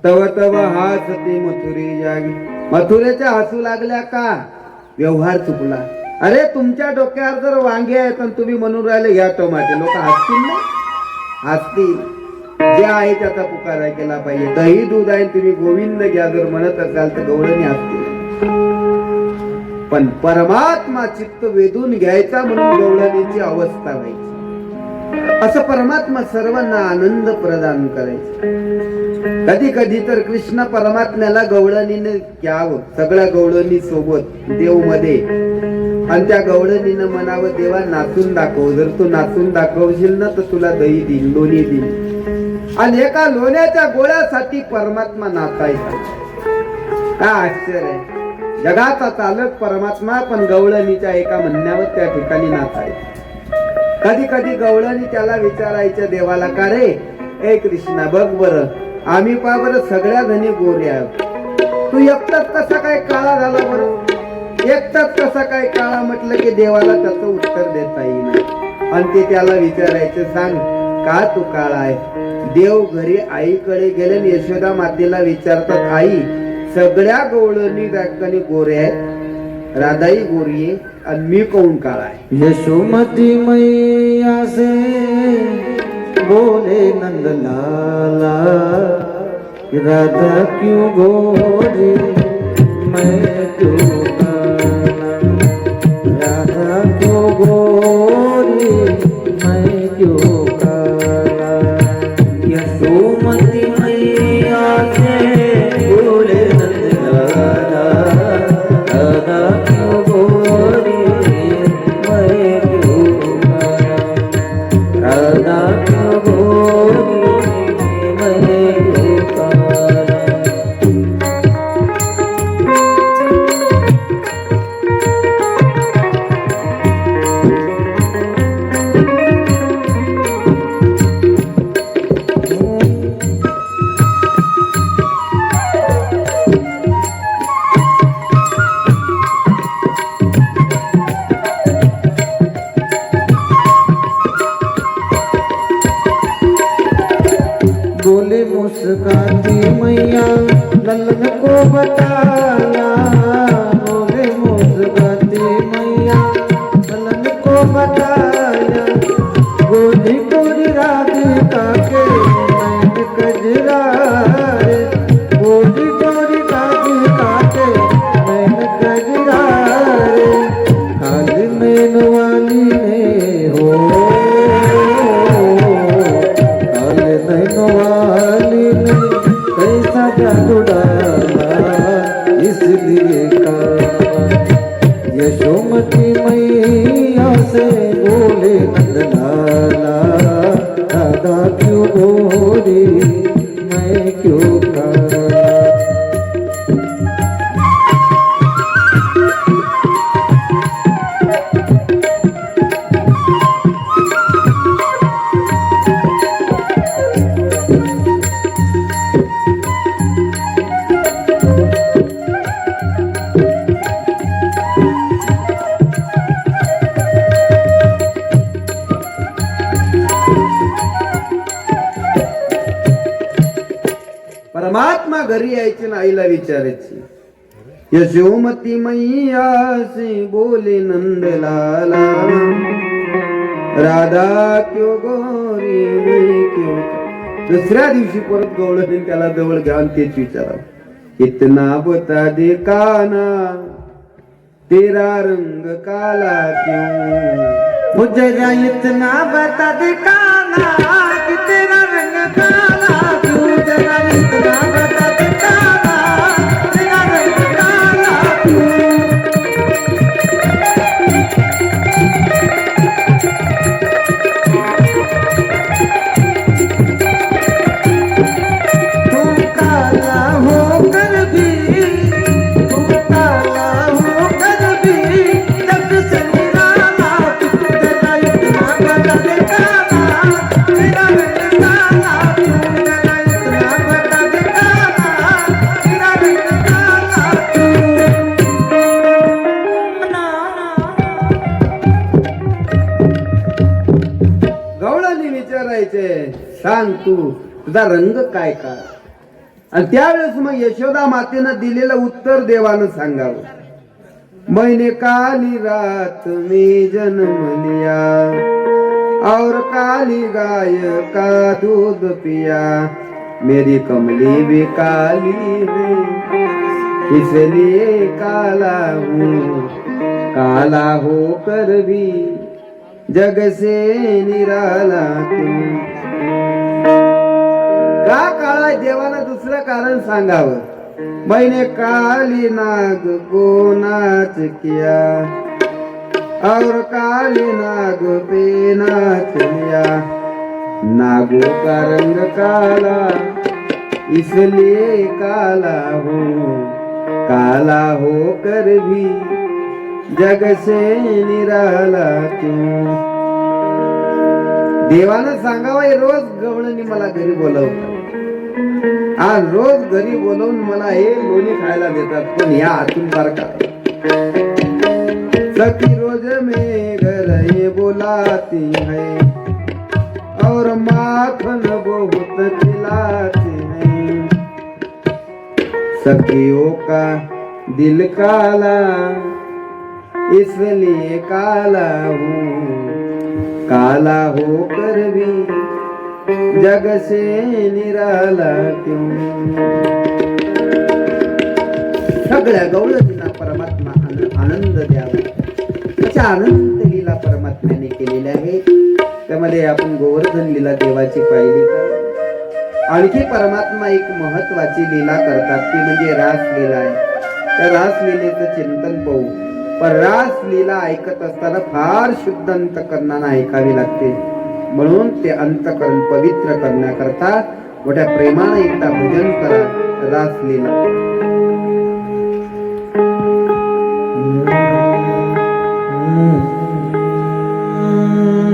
तव तव हास ते मथुरे जागी मथुरेच्या हसू लागल्या का व्यवहार चुकला अरे तुमच्या डोक्यावर जर वांगे आहेत आणि तुम्ही म्हणून राहिले घ्या टोमॅटो लोक हसतील ना हसतील जे आहे त्याचा पुकारा केला पाहिजे दही दूध आहे तुम्ही गोविंद घ्या जर म्हणत असाल तर गवळणी असतील पण परमात्मा चित्त वेधून घ्यायचा म्हणून गवळणीची अवस्था व्हायची असं परमात्मा सर्वांना आनंद प्रदान करायचा कधी कधी तर कृष्ण परमात्म्याला गवळणीने घ्यावं सगळ्या गवळणी सोबत देव मध्ये आणि त्या गवळणीनं म्हणावं देवा नाचून दाखव जर तू नाचून दाखवशील ना तर तुला दही देईन लोणी देईन आणि एका लोण्याच्या गोळ्यासाठी परमात्मा नाचायचा काय आश्चर्य आहे जगाचा चालक परमात्मा पण गवळणीच्या एका म्हणण्यावर त्या ठिकाणी नाचायचा कधी कधी गवळणी त्याला विचारायच्या देवाला का रे ए कृष्णा बघ बरं आम्ही पा बरं सगळ्या जणी गोऱ्या तू एकटाच कसा काय काळा झाला बरं एकटाच कसा काय काळा म्हटलं की देवाला त्याचं उत्तर देता येईल आणि ते त्याला विचारायचं सांग का तू काळा आहे देव घरी आईकडे गेले आणि यशोदा मातेला विचारतात आई सगळ्या गवळणी व्याकणी गोऱ्या आहेत राधाई गोरी आहे आणि मी कोण काळा आहे यशोमती मैया से बोले नंद लाला राधा क्यों गोरी मैं क्यों काला राधा क्यों गोरी मैं क्यों काला यशोमती मैया से बोले नंद लाला राधा क्यों गोरी मैं क्यों काला राधा क्यों गोरी मैं क्यों काला बोले मुस्काती मैया लल्लन को बताया बोले मुस्काती मैया लल्लन को बताया गोरी गोरी राधिका के नैन कजरा रे गोरी गोरी राधिका के नैन कजरा रे खाली नैन वाली ने हो वाली ने कैसा जादू डाला इसलिए का यशोमती मैया से बोले नंद लाला राधा क्यों गोरी मैं क्यों काला परमात्मा घरी यायचे ना आईला विचारायची यशोमती मैया से बोले नंद लाला राधा क्यों गोरी मैं क्यों दुसऱ्या दिवशी परत गवळणी त्याला जवळ घ्यान तेच विचारा इतना बता दे काना तेरा रंग काला क्यों मुझे इतना बता दे काना कि तेरा रंग काला क्यों जरा इतना बता दे काना तेरा रंग काला क्यों तुम काला होकर भी तुम काला होकर सांग तू तुझा रंग काय का. आणि त्यावेळेस मग यशोदा मातेनं दिलेलं उत्तर देवानं सांगावं. मैंने काली रात में जन्म लिया और काली गाय का दूध पिया, मेरी कमली भी काली है इसलिए काला हूँ, काला होकर भी जग से निराला क्यों. का काळा आहे देवानं दुसरं कारण सांगावं. मैंने काली नाग को नाच किया और काली नाग पे नाच लिया, नागों का रंग काला इसलिए काला हूँ, काला होकर भी जग से निराला क्यों. देवानं सांगावं रोज गवळणी मला घरी बोलवतात. आज रोज घरी बोलवून मला हे लोणी खायला देतात. पण या आतून बारका सखी रोज में घर ये बुलाती है और माखन बहुत खिलाती है, सखियों का दिल काला इसलिए काला हूँ, काला होकर भी जग से निराला क्यों. सगळ्या गवळणींना परमात्मा आनंद द्यावा. त्याच्या आनंद लीला परमात्म्याने केलेल्या आहे. त्यामध्ये आपण गोवर्धन लीला देवाची पाहिली का. आणखी परमात्मा एक महत्वाची लीला करतात ती म्हणजे रासलीला आहे. त्या रासलीलेचं चिंतन पाहू. पण रासलीला ऐकत असताना फार शुद्ध अंतकरणाने ऐकावी लागते. म्हणून ते अंतकरण पवित्र करण्याकरता मोठ्या प्रेमाने एकदा भजन करा रासलीला.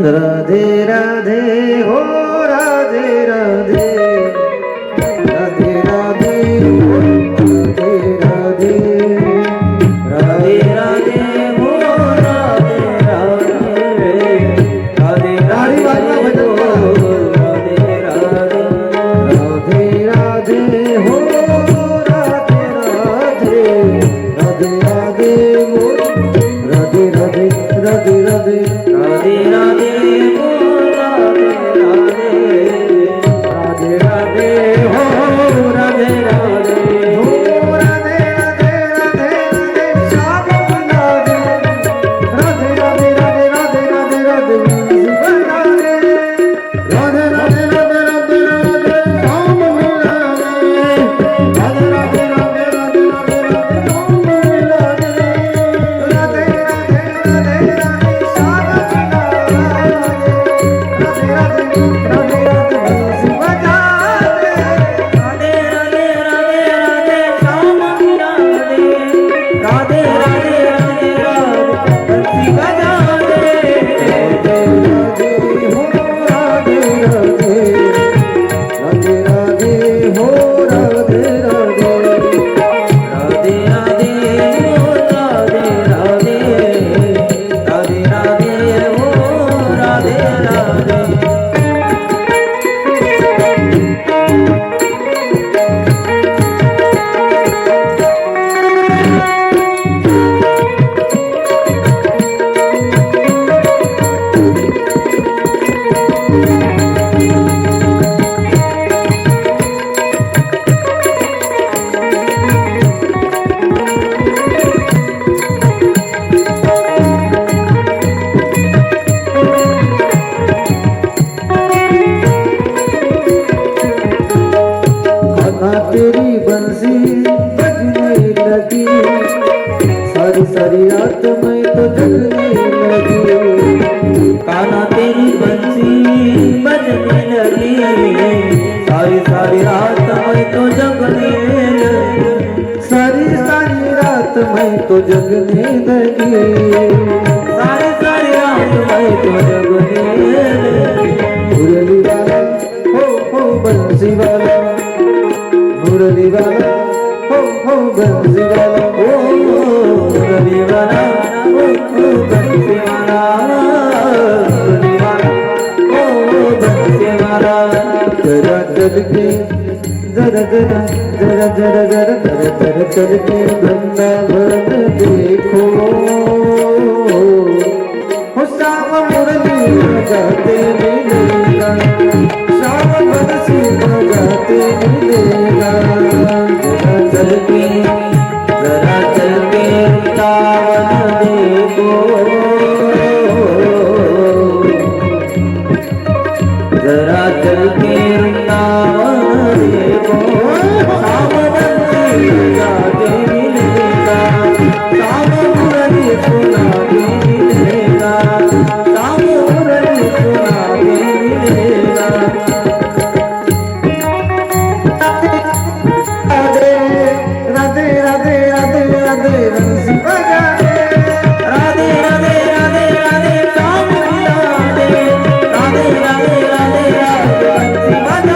राधे राधे हो राधे राधे, राधे राधे हो राधे राधे, राधे राधे हो राधे राधे, राधे राधे हो राधे राधे, राधे राधे हो राधे राधे, राधे राधे हो राधे राधे, राधे राधे, राधे राधे हो राधे राधे, राधे राधे हो राधे राधे, हो राधे राधे राधे राधे श्याम राधे, राधे राधे राधे राधे राधे राधे जीवन राधे, राधे राधे राधे राधे राधे श्याम राधे, राधे राधे राधे राधे राधे राधे श्याम राधे, राधे राधे राधे राधे श्याम तेरी बंसी बजने लगी, सारी सारी रात मैं तो जगने लगी, कान्हा तेरी बंसी बजने लगी, सारी सारी रात मैं तो जगने लगी, सारी सारी रात मैं तो जगने लगी, सारी सारी रात मैं तो जगने लगी. मुरली वाला हो बंसी वाला, मुरली वाला हो बंसी वाला, ओ मुरली वाला हो बंसी वाला, मुरली वाला हो बंसी वाला. चलके जरा जरा जरा जरा जरा जरा जरा चलके वृंदावन देखो हो श्याम मुरली बजाते मिलेगा श्याम बंसी बजाते मिलेगा जरा चलके वृंदावन देखो जरा चलके वृंदावन देखो श्याम बंसी बजाते मिलेगा श्याम मुरली सुनाते मिलेगा श्याम मुरली सुनाते मिलेगा राधे राधे राधे राधे बंसी बजा राधे राधे राधे राधे श्याम राधे राधे राधे राधे राधे बंसी बजा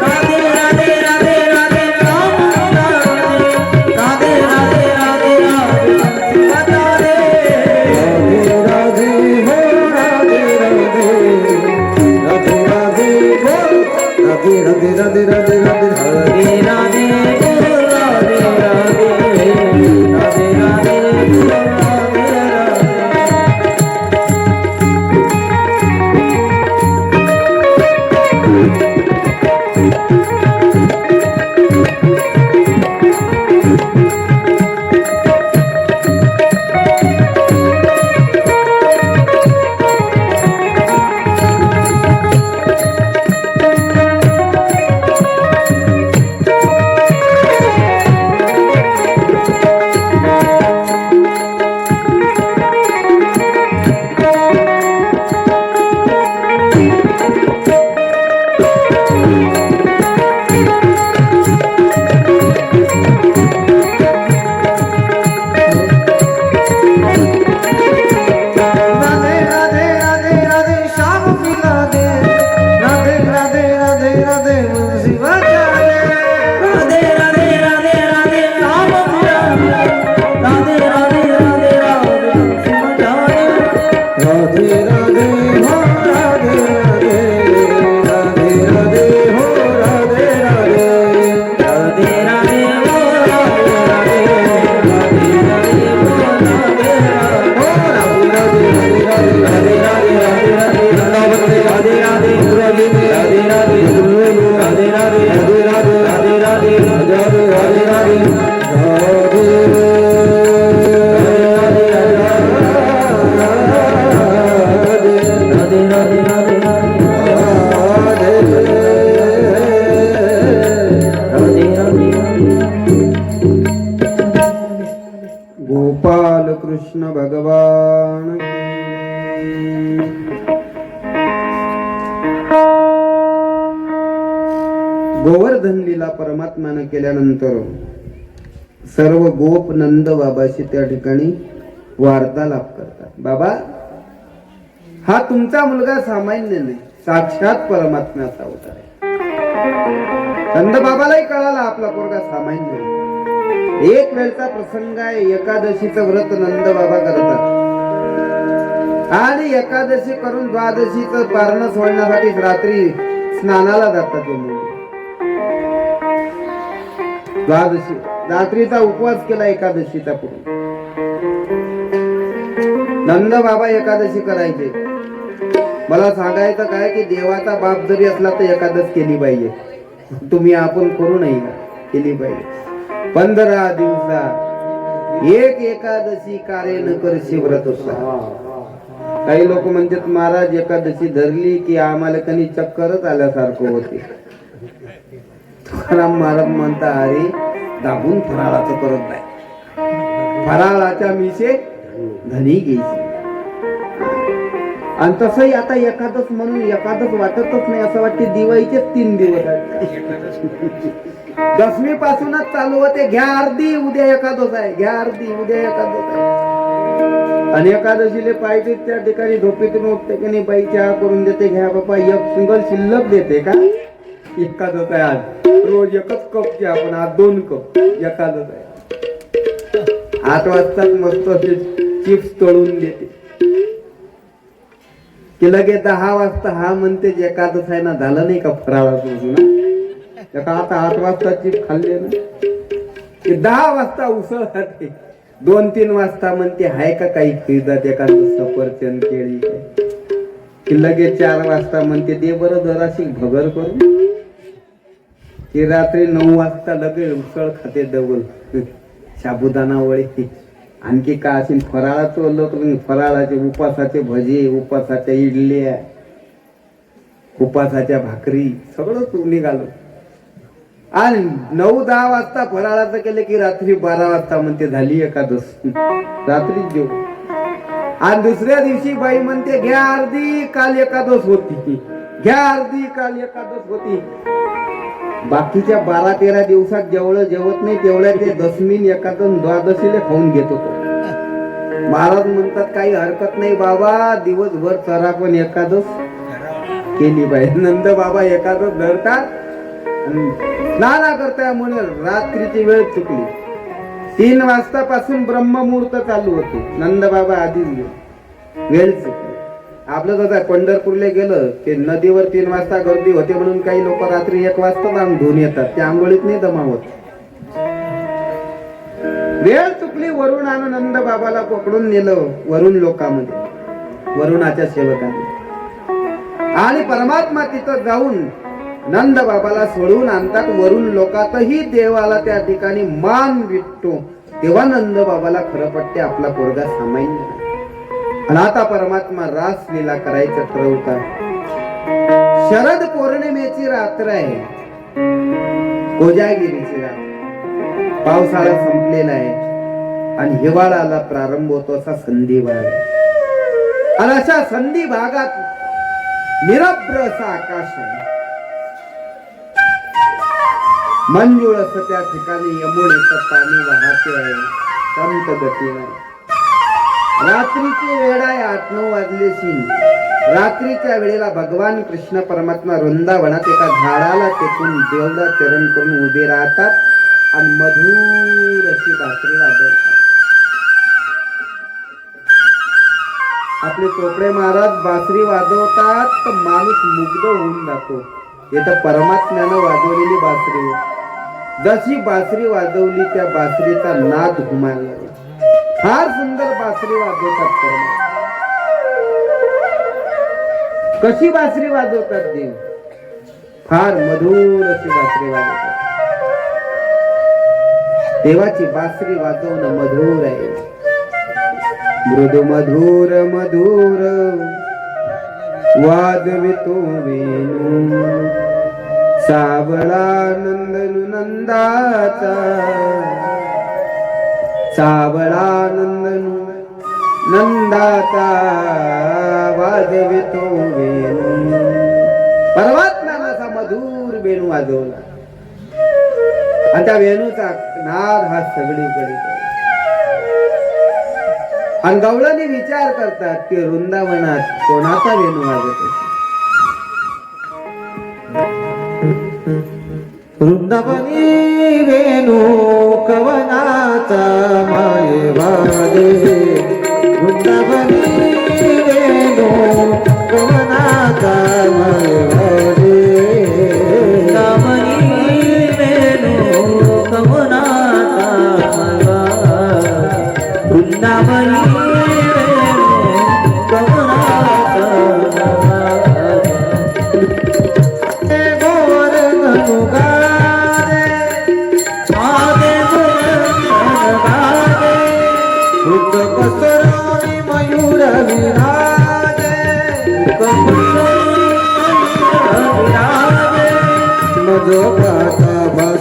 राधे राधे राधे राधे श्याम राधे राधे राधे राधे बंसी बजा राधे राधे राधे राधे श्याम राधे राधे राधे राधे बंसी बजा राधे हो राधे राधे राधे बोल राधे राधे राधे राधे राधे राधे राधे बोल राधे राधे राधे राधे बोल राधे राधे राधे राधे राधे श्याम पिला दे राधे राधे राधे राधे बंसी बजा राधे राधे राधे राधे श्याम पिला राधे राधे राधे राधे बंसी बजा राधे राधे हो राधे राधे राधे राधे हो राधे राधे राधे राधे हो राधे राधे राधे राधे हो राधे राधे राधे राधे मुरली में राधे राधे राधे राधे राधे राधे राधे राधे राधे राधे राधे राधे राधे राधे गोपाल कृष्ण भगवान की गोवर्धन लीला परमात्म्यानं केल्यानंतर सर्व गोप नंद बाबाशी त्या ठिकाणी वार्तालाप करतात. बाबा, हा तुमचा मुलगा सामान्य नाही, साक्षात परमात्म्याचा अवतार आहे. नंद बाबालाही कळाला आपला पोरगा सामान्य नाही. एक वेळचा प्रसंग आहे, एकादशीचं व्रत नंद बाबा करतात आणि एकादशी करून द्वादशीचं पारणं सोडण्यासाठी रात्री स्नानाला जातात. ते मुली द्वादशी रात्रीचा उपवास केला एकादशीचा पूर्ण. नंद बाबा एकादशी करायचे. मला सांगायचं काय की देवाचा बाप जरी असला तर एकादश केली पाहिजे. तुम्ही आपण करू नाही ना, केली पाहिजे. 15 दिवसात एक एकादशी कार्य न करशी व्रत असता. काही लोक म्हणतात महाराज एकादशी धरली की आम्हाला कधी चक्करच आल्यासारखं होते. तुकाराम महाराज म्हणता अरे दाबून फराळाचं करत नाही, फराळाच्या मिशे धनी घ्यायची. आणि तसंही आता एकादश म्हणून एकादश वाटतच नाही, असं वाटते दिवाळीचे 3 दिवस आहेत. दशमी पासूनच चालू होते, घ्या अर्धी उद्या एकादश आहे, घ्या अर्धी उद्या एकादश आहे. आणि एकादशीले पाहिजे त्या ठिकाणी झोपेतून उठते की नाही, बाई चहा करून देते, घ्या बाबा एक सिंगल शिल्लक देते का. एकादश आहे आज, रोज एकच कप चहा, पण आज 2 कप एकादश आहे. 8 वाजता मस्त असे चिप्स तळून देते की लगे 10 वाजता हा म्हणते जे एकादश आहे ना, झालं नाही का फराळाचं ना, का आता 8 वाजता चिप्स खाल्ले ना की 10 वाजता उसळ खाते, 2-3 वाजता म्हणते हाय का काही खिरदात एखादं सफरचंद केळी की लगे 4 वाजता म्हणते दे बरं जराशी भगर करून की रात्री 9 वाजता लगे उसळ खाते डबल साबुदाणा वळी आणखी का असेल फराळाचं ओलं, फराळाचे उपासाचे भजे, उपासाच्या इडल्या, उपासाच्या भाकरी सगळं निघालं. आणि 9-10 वाजता फराळाचं केलं की रात्री 12 वाजता म्हणते झाली एकादश, रात्रीच जेव. आणि दुसऱ्या दिवशी बाई म्हणते घ्या अर्धी, काल एकादश होती, घ्या अर्धी, काल एकादश होती. बाकीच्या 12-13 दिवसात जेवढं जेवत नाही तेवढ्या ते दशमीन एकादश द्वादशीला खाऊन घेत होतो. महाराज म्हणतात काही हरकत नाही बाबा, दिवसभर चरा पण एकादश केली पाहिजे. नंद बाबा एकादश धरतात आणि स्नान करता म्हणून रात्रीची वेळ चुकली. 3 वाजतापासून ब्रह्ममुहूर्त चालू होते, नंद बाबा आधीच गेले, वेळ चुकली. आपलं कसं आहे, पंढरपूरला गेलं की नदीवर 3 वाजता गर्दी होते म्हणून काही लोक रात्री 1 वाजता धुवून येतात, त्या आंघोळीत नाही दमावत. वेळ चुकली. वरुण आनंद बाबाला पकडून नेलं वरुण लोकांमध्ये, वरुणाच्या सेवकांनी. आणि परमात्मा तिथं जाऊन नंद बाबाला सोडून आणतात. वरुण लोकातही देवाला त्या ठिकाणी मान विटतो. तेव्हा नंद बाबाला खरं पटते आपला पोरगा सामान्य. आणि आता परमात्मा रास लीला करायचं ठरवतात. शरद पौर्णिमेची रात्र आहे, कोजागिरीची रात्र. पावसाळा संपलेला आहे आणि हिवाळाला प्रारंभ होतो असा संधी भाग. आणि अशा संधी भागात निरभ्र असं आकाश आहे. मंजुळ असं त्या ठिकाणी यमुनेचं पाणी वाहते आहे शांत गतीने. रात्रीची वेळ आहे, 8-9 वाजलेशी. रात्रीच्या वेळेला भगवान कृष्ण परमात्मा वृंदावनात एका झाडाला टेकून देवदा चरण करून उभे राहतात आणि मधुर अशी बासरी वाजवतात. आपले चोपडे महाराज बासरी वाजवतात तर माणूस मुग्ध होऊन जातो. हे तर परमात्म्यानं वाजवलेली बासरी. जशी बासरी वाजवली त्या बासरीचा नाद घुमायला लागला. फार सुंदर बासरी वाजवतात परमात्मा. कशी बासरी वाजवतात देव, फार मधुर अशी बासरी वाजवतात. देवाची बासरी वाजवणं मधुर आहे. मृदु मधुर मधुर वाजवितो वेणू, सावळा नंदनु नंदाचा, सावळा नंदनु नंदाचा वाजवितो वेणू. परमात्म्यानं असा मधुर वेणू वाजवला आणि त्या वेणूचा नाद हा सगळीकडे. आणि गवळणी विचार करतात की वृंदावनात कोणाचा वेणू वाजत असेल. वृंदावनी वेणू कवनाचा माये वाजे, वृंदावनी वेणू कवनाचा माये वाजे, वृंदावनी वेणू कवनाचा माये वाजे, वृंदावनी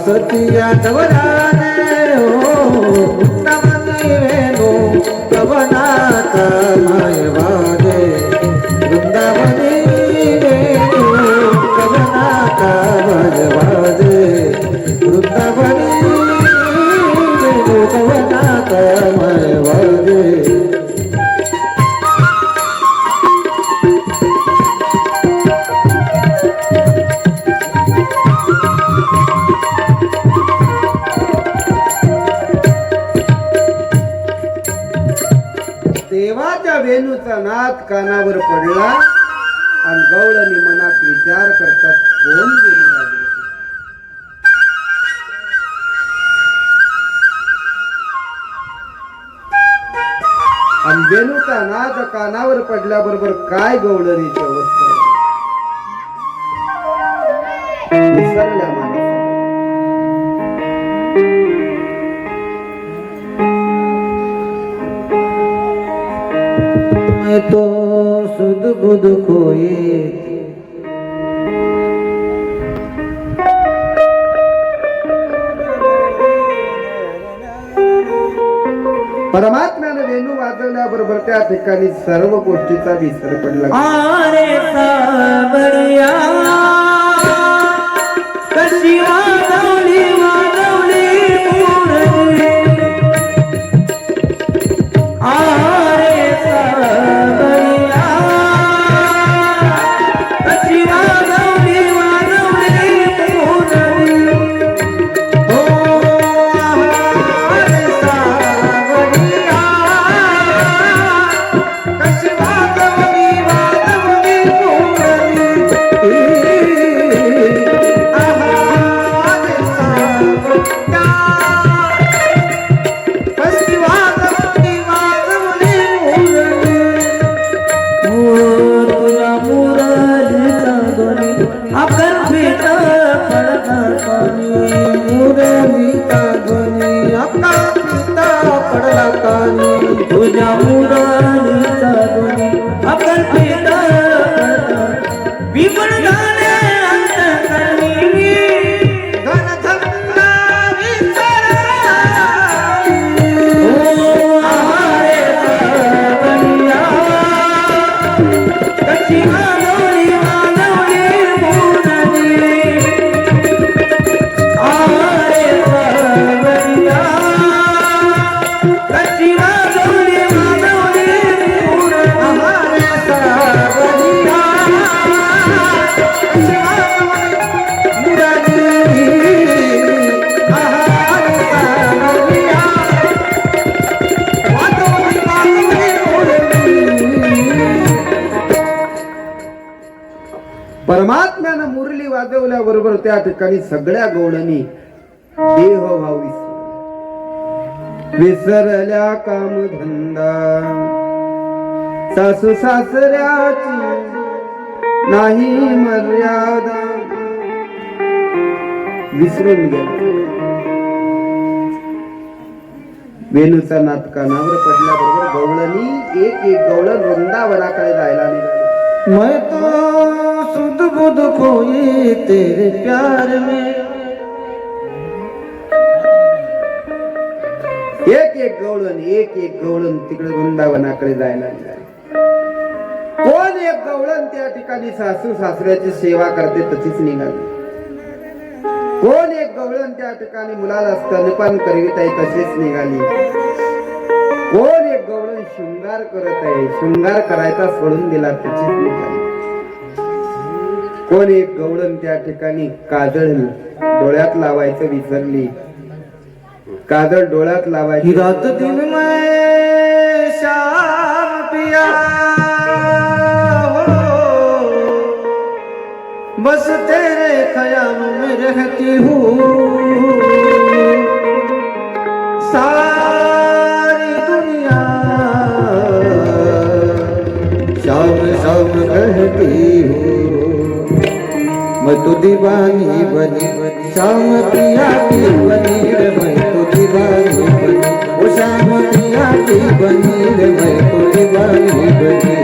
सतिया नवराने हो नमनी वेणू कवनाचा माय वाजे, वृंदावनी वेणू कवनाचा माय वाजे, वृंदावनी वेणू कवनाचा माय वाजे. देवाच्या वेणूचा नाद कानावर पडला आणि गवळणी मनात विचार करतात कोण वेणू वाजवते? आणि वेणूचा नाद कानावर पडल्याबरोबर काय गवळणीचे अवस्था विसरल्या माणसाला. मैं तो सुध बुध खोए परमात्म्याने वेणू वाजवल्याबरोबर त्या ठिकाणी सर्व गोष्टीचा विसर पडला. आरे सावरिया कशी वाजवली वाजवली मुरली आरे सावरिया कशी वाजवली वाजवली मुरली हो आरे सावरिया कशी वाजवली वाजवली मुरली तुझ्या मुरारीचा ध्वनी आपण पिता विपुल झाले अंतकरणी घन थकला विसरला ओ आरे सावरिया कशी वाजवली वाजवली मुरली आरे सावरिया कशी वाजवली वाजवली मुरली आरे सावरिया कशी वाजवली मुरली आरे सावरिया वाजवली वाजवली मुरली. परमात्म्यानं मुरली वाजवल्याबरोबर त्या ठिकाणी सगळ्या गवळणी देहभाव विसरल्या कामधंदा सासू सासऱ्याची नाही मर्यादा विसरून गेला. वेणूचा नाद कानावर पडल्याबरोबर गवळणी एक एक गवळण वृंदावनाकडे जायला निघाली. मैं तो सुध बुध खोई तेरे प्यार में एक एक गवळण तिकडे वृंदावनाकडे जायला निघाली. कोण एक गवळण त्या ठिकाणी सासू सासऱ्याची सेवा करते तशीच निघाली. कोण एक गवळण त्या ठिकाणी मुलाला स्तनपान करीत आहे तशीच निघाली. कोण एक गवळण शृंगार करत आहे शृंगार करायचा सोडून दिला तशीच निघाली. कोण एक गवळण त्या ठिकाणी काजळ डोळ्यात लावायचं विसरली. काजळ डोळ्यात लावायची. रात दिन मैं शाम पिया हो बस तेरे ख्याल में रहती हूँ सारी दुनिया शाम शाम कहती हूँ मैं तो दीवानी बनी शाम पिया की बनी रे मैं तो दीवानी बनी वो शाम पिया की बनी रे मैं तो दीवानी बनी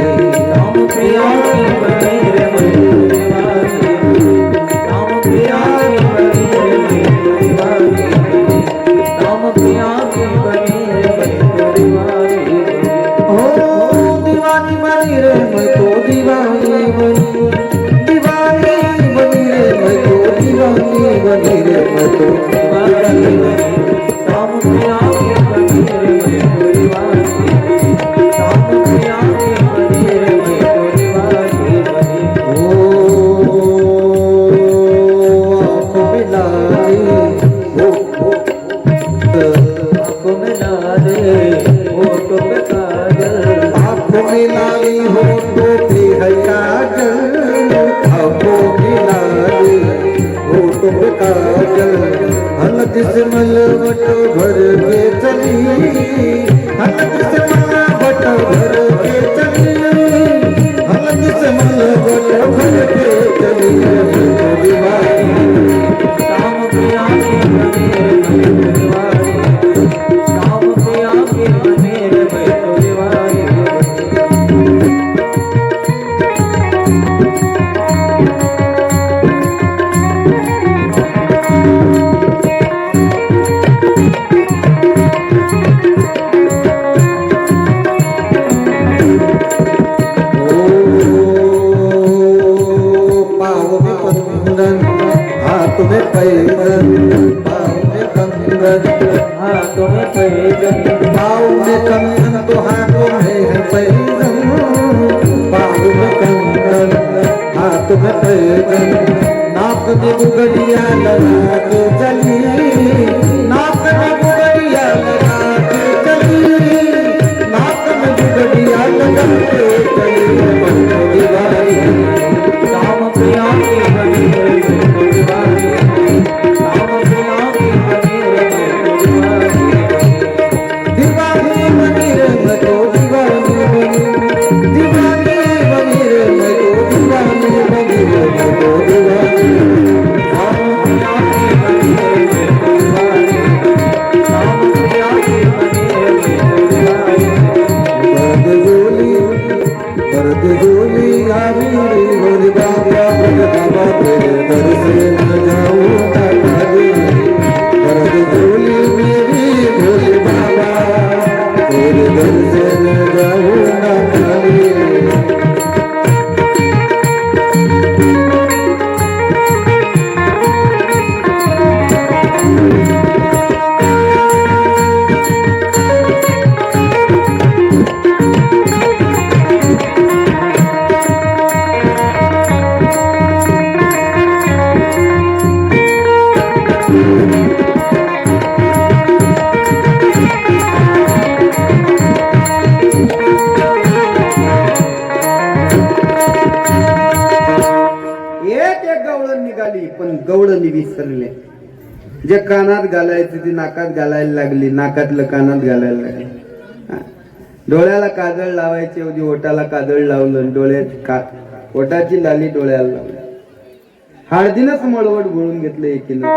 शाम पिया की बनी रे मैं तो दीवानी बनी शाम पिया की बनी रे मैं तो दीवानी बनी शाम पिया की बनी रे मैं तो दीवानी बनी हो दीवानी बनी रे मैं तो दीवानी बनी दीवानी बनी रे मैं तो दीवानी बनी रे मैं तो दीवानी बनी शाम पिया की बनी रे मैं तो दीवानी बनी शाम पिया की बनी रे मैं तो दीवानी बनी ओ आँखों में लाली आँखों में लाली होठों पे काजल से मलवट भर के चली, हलक से मलवट भर के चली, हलक से मलवट भर के चली। दीवानी राम पिया के बनेर बैठो दीवानी, राम पिया के बनेर बैठो दीवानी। पाँव में कंगन, हाथ में पैजन, पाँव में कंगन, हाथों में पैजन, पाँव में कंगन तो हाथों में है पैजन, पाँव में कंगन, हाथ में पैजन, नाक में बुगड़िया लगा के चली, नाक में बुगड़िया लगा के चली, नाक में बुगड़िया लगा के चली। दीवानी राम पिया के बनेर बैठो दीवानी, राम पिया के बनेर बैठो दीवानी। दीवानी बनी रे मैं तो दीवानी बनी, दीवानी बनी रे मैं तो दीवानी बनी रे मैं तो दीवानी। राम पिया के बनेर बैठो दीवानी, राम पिया के बनेर बैठो दीवानी। दर्द झोली आवी रे भोले बाबा, भोले बाबा तेरे दर से न जाऊं ना खाली। दर्द झोली मेरी भोले बाबा, तेरे दर से न जाऊं ना खाली। एक गवळण निघाली, पण गवळणी विसरले. जे कानात घालायचे ते नाकात घालायला लागली, नाकातलं कानात घालायला लागली. हा. डोळ्याला काजळ लावायचे ऐवजी ओठाला काजळ लावलं, डोळ्यात ओठाची लाली डोळ्याला लावली. हळदीनच मळवट गोळून घेतलं एकीनं.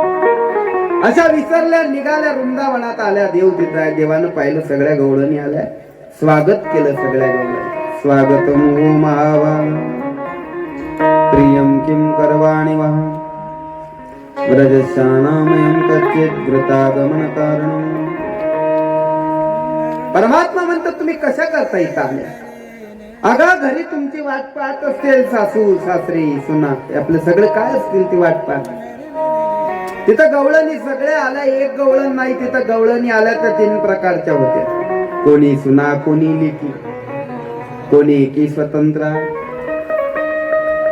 अशा विसरल्या निघाल्या, वृंदावनात आल्या. देव तिथं देवानं पाहिलं, सगळ्या गवळणी आल्या, स्वागत केलं सगळ्या गवळणी. स्वागतम हो महावा प्रियं किं करवाणि वः व्रजशानामयं कच्चित् व्रतागमन कारणम्. परमात्मा म्हणतात तुम्ही कशा करता इथं आल्या? अगा घरी तुमची वाट पाहत असतील सासू सासरे सुना, आपले सगळे काय असतील ती वाट पाहत. तिथं गवळणी सगळे आल्या, एक गवळण नाही. तिथं गवळणी आल्या तर 3 प्रकारच्या होत्या. कोणी सुना, कोणी लेकी, कोणी एकी स्वतंत्र.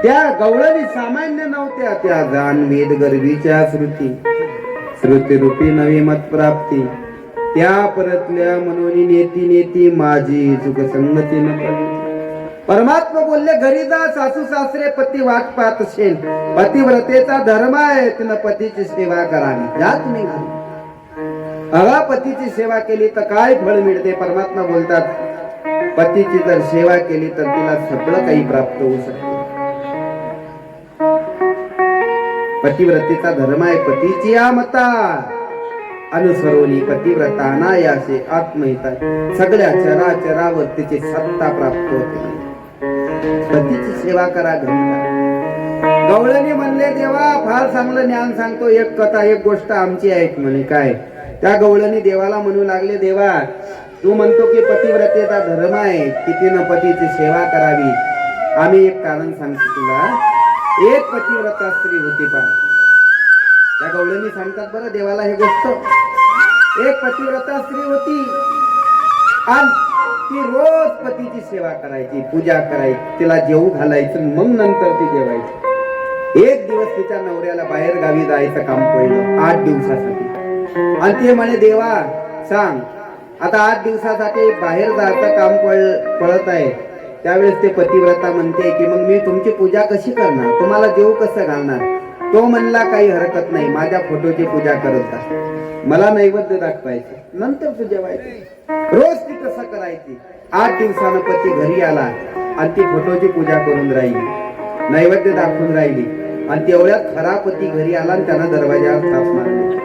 त्या गवळणी सामान्य नव्हत्या, त्या जाण वेद गर्वीच्या श्रुती रूपी नवी मत प्राप्ती. त्या परतल्या मनोनी नेती नेती माझी सुख संगती न पडली. परमात्मा बोलले घरी जा, सासू सासरे पती वाट पाहत असेल, पतिव्रतेचा धर्म आहे, तिनं पतीची सेवा करावी. जा तुम्ही अगा पतीची सेवा केली तर काय फळ मिळते? परमात्मा बोलतात पतीची जर सेवा केली तर तिला सगळं काही प्राप्त होऊ शकते. पतिव्रतेचा धर्म आहे, पतीची या मता अनुसरोनी पतिव्रताना यासे आत्महिता. सगळ्या चराचरावर तिची सत्ता प्राप्त होते. पतीची सेवा करा घरी. गवळणी म्हणले देवा फार चांगलं ज्ञान सांगतो, एक कथा एक गोष्ट आमची ऐक म्हणे. काय? त्या गवळणी देवाला म्हणू लागले, देवा तू म्हणतो की पतिव्रतेचा धर्म आहे की तिनं पतीची सेवा करावी. आम्ही एक कारण सांगतो तुला. एक पतिव्रता स्त्री होती पहा. त्या गवळणी सांगतात बरं देवाला हे गोष्ट. एक पतिव्रता स्त्री होती आणि ती रोज पतीची सेवा करायची, पूजा करायची, तिला जेवू घालायचं, मग नंतर ती जेवायची. एक दिवस तिच्या नवऱ्याला बाहेर गावी जायचं काम पडलं 8 दिवसासाठी. आणि ते म्हणे देवा सांग आता 8 दिवसासाठी बाहेर जायचं काम पडत आहे. त्यावेळेस ते पतिव्रता म्हणते की मग मी तुमची पूजा कशी करणार, तुम्हाला जेवू कसं घालणार? तो म्हणला काही हरकत नाही, माझ्या फोटोची पूजा करत जा, मला नैवेद्य दाखवायचं, नंतर तू जेवायचं. रोज ती कसं करायची. 8 दिवसानं पती घरी आला आणि ती फोटोची पूजा करून राहिली, नैवेद्य दाखवून राहिली. आणि तेवढ्यात खरा पती घरी आला आणि त्यानं दरवाजावर थाप मारली.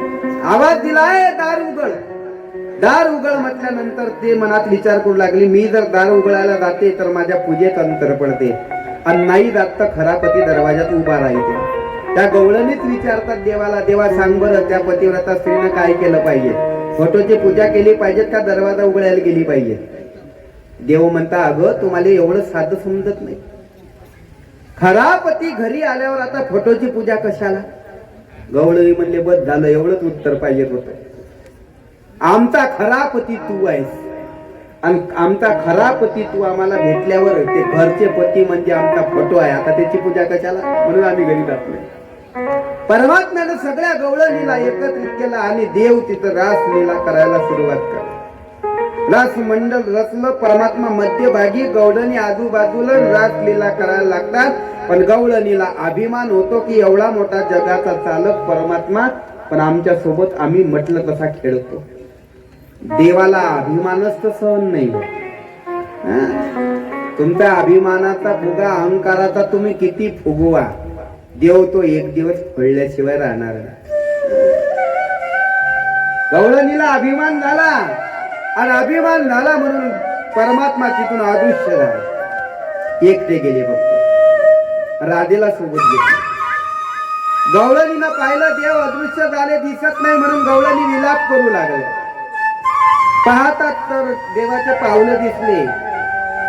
आवाज दिलाय, दार उघड, दार उघड म्हटल्यानंतर ते मनात विचार करू लागले, मी जर दार उघडायला जाते तर माझ्या पूजेत अंतर पडते, आणि नाही जात तर खरा पती दरवाजात उभा राहते. त्या गवळणीच विचारतात देवाला, देवा सांग बरं त्या पतिव्रता स्त्रीनं काय केलं पाहिजे, फोटोची पूजा केली पाहिजे का दरवाजा उघडायला गेली पाहिजे. देव म्हणता, अगं तुम्हाला एवढं साधं समजत नाही. खरा पती घरी आल्यावर आता फोटोची पूजा कशाला. गवळणी म्हणले, बस झालं, एवढंच उत्तर पाहिजे होतं. आमचा खरा पती तू आहेस, आणि आमचा खरा पती तू आम्हाला भेटल्यावर ते घरचे पती म्हणजे आमचा फोटो आहे, आता त्याची पूजा कशाला, म्हणून आम्ही घरी जात नाही. परमात्म्यानं सगळ्या गवळणीला एकत्रित केला आणि देव तिथं रासलीला करायला सुरुवात केली. रस मंडल रचलं, परमात्मा मध्यभागी, गवळणी आजूबाजूला रासलीला करायला लागतात. पण गवळणीला अभिमान होतो की एवढा मोठा जगाचा चालक परमात्मा, पण आमच्या सोबत आम्ही म्हटलं तसा खेळतो. देवाला अभिमानच तर सहन नाही. तुमच्या अभिमानाचा फुगा, अहंकाराचा तुम्ही किती फुगवा, देव तो एक दिवस फळल्याशिवाय राहणार नाही. गवळणीला अभिमान झाला, आणि अभिमान झाला म्हणून परमात्मा तिथून अदृश्य झाला, एकटे गेले. फक्त राधेला सोबत घेतले. गवळणीनं पाहिलं देव अदृश्य झाले, दिसत नाही, म्हणून गवळणी विलाप करू लागले. पाहतात तर देवाचे पावलं दिसले.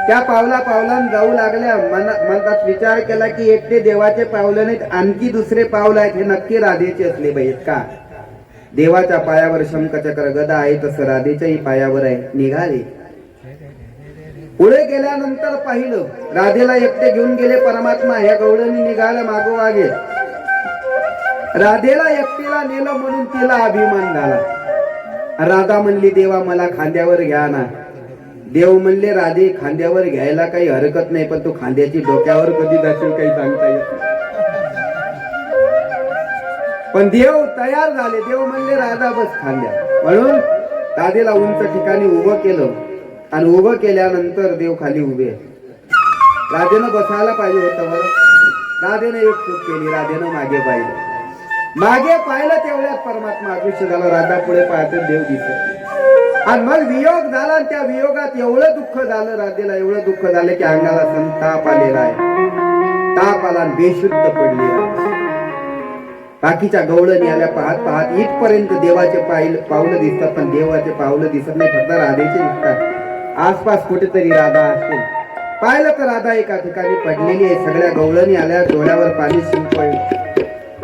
त्या पावलांना जाऊ लागल्या. मनात विचार केला की एकटे देवाचे पावलं नाहीत, आणखी दुसरे पावलं आहेत, हे नक्की राधेचे असले पाहिजेत का. देवाच्या पायावर शंखचक्र गदा आहे, तसं राधेच्याही पायावर आहे. निघाले. पुढे गेल्यानंतर पाहिलं, राधेला एकटे घेऊन गेले परमात्मा. ह्या गवळणी निघालं मागोमागे. राधेला एकटीला नेलं म्हणून तिला अभिमान झाला. राधा म्हणली, देवा मला खांद्यावर घ्या ना. देव म्हणले, राधे खांद्यावर घ्यायला काही हरकत नाही, पण तू खांद्याची डोक्यावर कधी जाशील काही सांगता येत नाही. पण देव तयार झाले. देव म्हणले, राधा बस खांद्या. म्हणून राधेला उंच ठिकाणी उभं केलं, आणि उभं केल्यानंतर देव खाली उभे. राधेनं बसायला पाहिजे होतं बरं. राधेने एक चूक केली, राधेनं मागे पाहिलं. मागे पाहिलं तेवढ्यात परमात्मा अदृश्य झाला. राधा पुढे पाहते, देव दिसत. आणि मग वियोग झाला, आणि त्या वियोगात एवढं दुःख झालं राधेला, एवढं दुःख झालं की अंगाला संताप आलेला आहे. ताप आला, बेशुद्ध पडली. बाकीच्या गवळणी आल्या पाहत पाहत इथपर्यंत देवाचे पावलं दिसतात, पण देवाचे पावलं दिसत नाही, फक्त राधेचे दिसतात. आसपास कुठेतरी राधा असते. पाहिलं तर राधा एका ठिकाणी पडलेली आहे. सगळ्या गवळणी आल्या, डोळ्यावर पाणी शिंपडलं.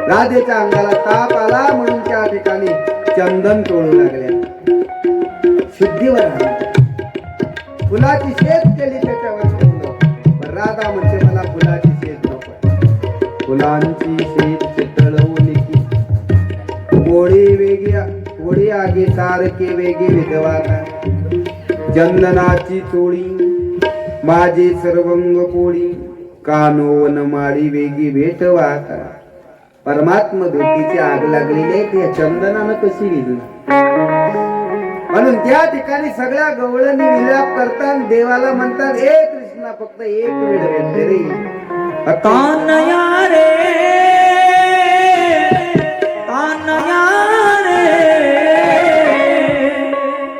राधेच्या अंगाला ताप आला म्हणून त्या ठिकाणी चंदन तोडू लागल्या. शुद्धीवर आला. फुलाची शेत केली त्याच्यावर ठेवलं. राधा म्हणते, मला फुलाची शेत नको. फुलांची शेत चितळवली की पोळी आगे सारखे वेगे विधवा. चंदनाची चोळी माझे सर्वंग पोळी, कानोवन माळी वेगी भेटवा. परमात्मा भेटीची आग लागलेली आहे, त्या चंदनानं कशी विजली. म्हणून त्या ठिकाणी सगळ्या गवळणी विलाप करतात, देवाला म्हणतात, ए कृष्णा फक्त एक वेळ भेटते रे. कान्हया रे, कान्हया रे,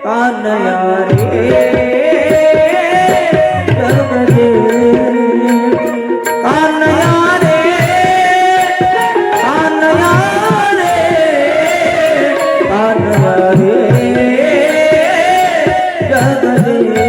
कान्हया रे, कान्हया रे, कान्हया रे, कान्हया रे, जगदे.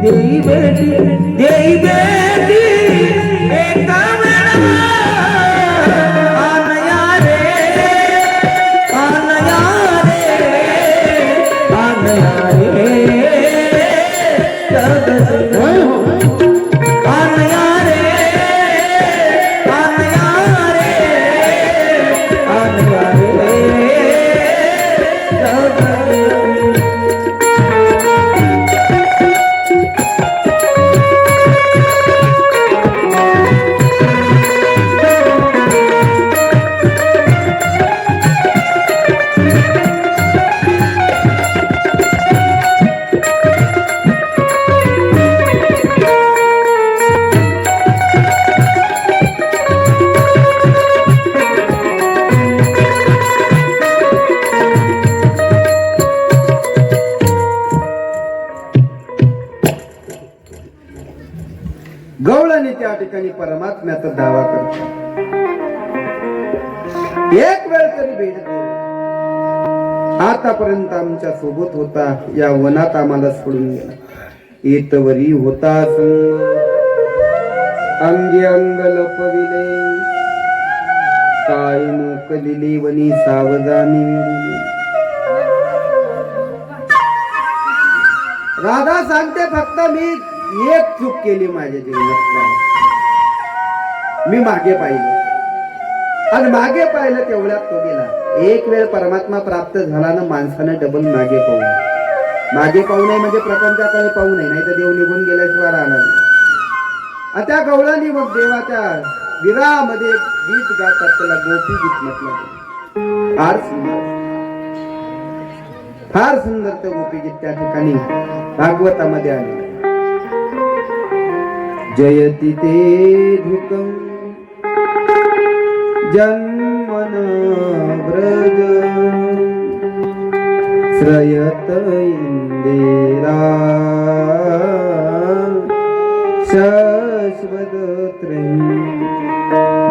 देई बेटी एका वेळा आनया रे आनया रे जगत होय हो आनया रे आनया रे जगत गवळणी त्या ठिकाणी परमात्म्याचा दावा करतो. एक वेळ तरी भेट दे. आतापर्यंत आमच्या सोबत होता, या वनात आम्हाला सोडून गेला. येतवरी होता संग, अंगी अंग लपविले, काय मोकलिले वनी सावधानी विरुले. राधा सांगते फक्त मी एक चूक केली माझ्या जीवनात. मी मागे पाहिलं आणि मागे पाहिलं तेवढ्यात तो गेला. एक वेळ परमात्मा प्राप्त झाला ना माणसानं डबल मागे पाहू नये. मागे पाहू नये म्हणजे प्रपंचाकडे पाहू नये, नाही तर देव निघून गेल्याशिवाय राहणार नाही. त्या गवळणी मग देवाच्या विरामध्ये गीत गातात, त्याला गोपी गीत म्हटलं. फार सुंदर फार सुंदर ते गोपी गीत त्या ठिकाणी भागवतामध्ये आले. जयति ते धिकं जन्मन व्रज श्रयत इंदेरा शश्वदत्रयी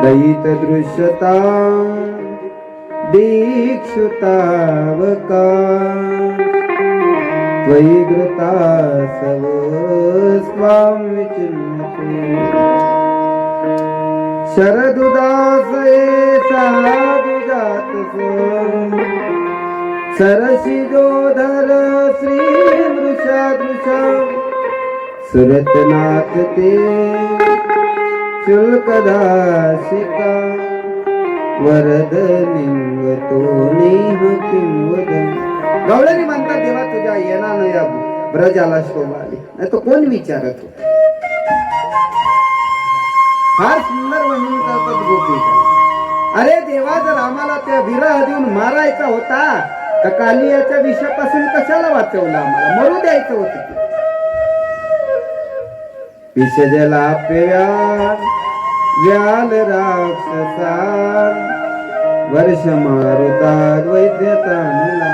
दयित दृश्यता दीक्षुतावका त्वयि घृतासव स्वां विचिन्वते शरदुदासये साधुजातस सरसिजोधर श्रीमृषादृश सुरतनाथ ते शुल्कदासिका वरद लिंगतो नेह किंवदन. गवळणी म्हणतात देवा तुझ्या येणार या ब्रजाला शोभा आली, नाही तो कोण विचारत होता. फार सुंदर वर्णन करतात गोपी. अरे देवा जर आम्हाला त्या विरह देऊन मारायचा होता तर कालियाच्या विषापासून कशाला वाचवलं, आम्हाला मरू द्यायचं होतं. विषजला पेव्या व्याल राक्षसा वर्ष मारुतात वैद्यतानला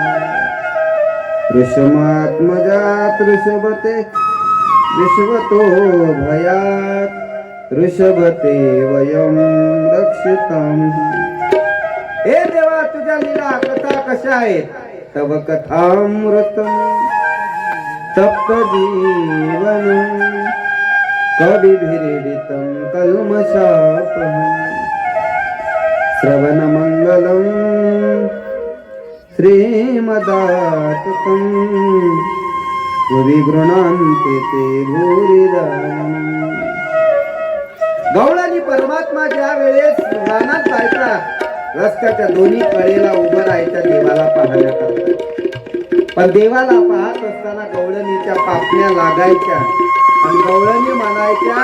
ऋषमात्मजात ऋषभते विश्वतो भयात ऋषभते वयम रक्षितम. हे देवा तुझ्या लीला कथा कशा आहेत. तव कथामृतम तप्त जीवनम कविभिरीडितं कल्मषापहं श्रवणमङ्गलं श्रीमदाततं भुवि गृह्णान्ते ते भूरिदानम्. गवळणी परमात्मा ज्या वेळेस रानात जायचा, रस्त्याच्या दोन्ही कडेला उभं राहायच्या देवाला पाहण्याकरता. पण देवाला पाहत असताना गवळणीच्या पापण्या लागायच्या आणि गवळणी म्हणायच्या,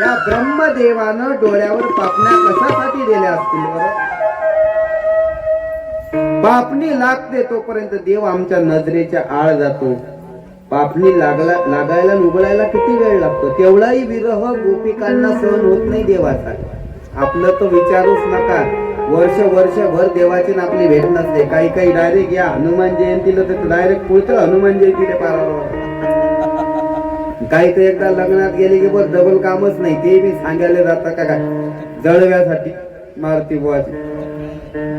या ब्रह्मदेवानं डोळ्यावर पापण्या कशासाठी दिल्या असतील बरं. पापणी लागते तोपर्यंत देव आमच्या नजरेच्या आळ जातो. पापणी लागायला उघडायला किती वेळ लागतो. तेवढाही विरह गोपिकांना सहन होत नाही देवाचा. आपलं तो विचारूच नका. वर्षभर देवाची ना आपली भेट नसते. काही काही डायरेक्ट या हनुमान जयंतीला तर डायरेक्ट पुढचं हनुमान जयंतीला पारावर. काही तर एकदा लग्नात गेले की बस डबल कामच नाही. ते बी सांगायला जातं का काय जळव्यासाठी मारुती बुवाची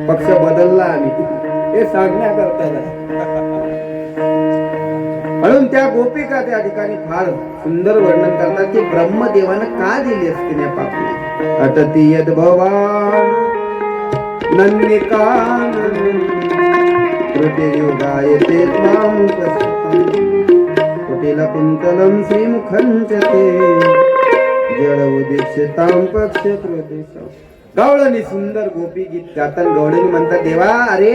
पक्ष बदलला आम्ही हे सांगण्याकरता. म्हणून त्या गोपिका त्या ठिकाणी फार सुंदर वर्णन करतात की ब्रह्मदेवानं का दिली असते या पापने. अटती यद भवान नन्निकान कृतियुगायते त्वां प्रसन्नं कुटिल कुंतलं श्रीमुखं च ते जड उदिक्षतां पक्ष प्रदेशं. गवळणी सुंदर गोपी गीत गाताना गवळणी म्हणतात देवा अरे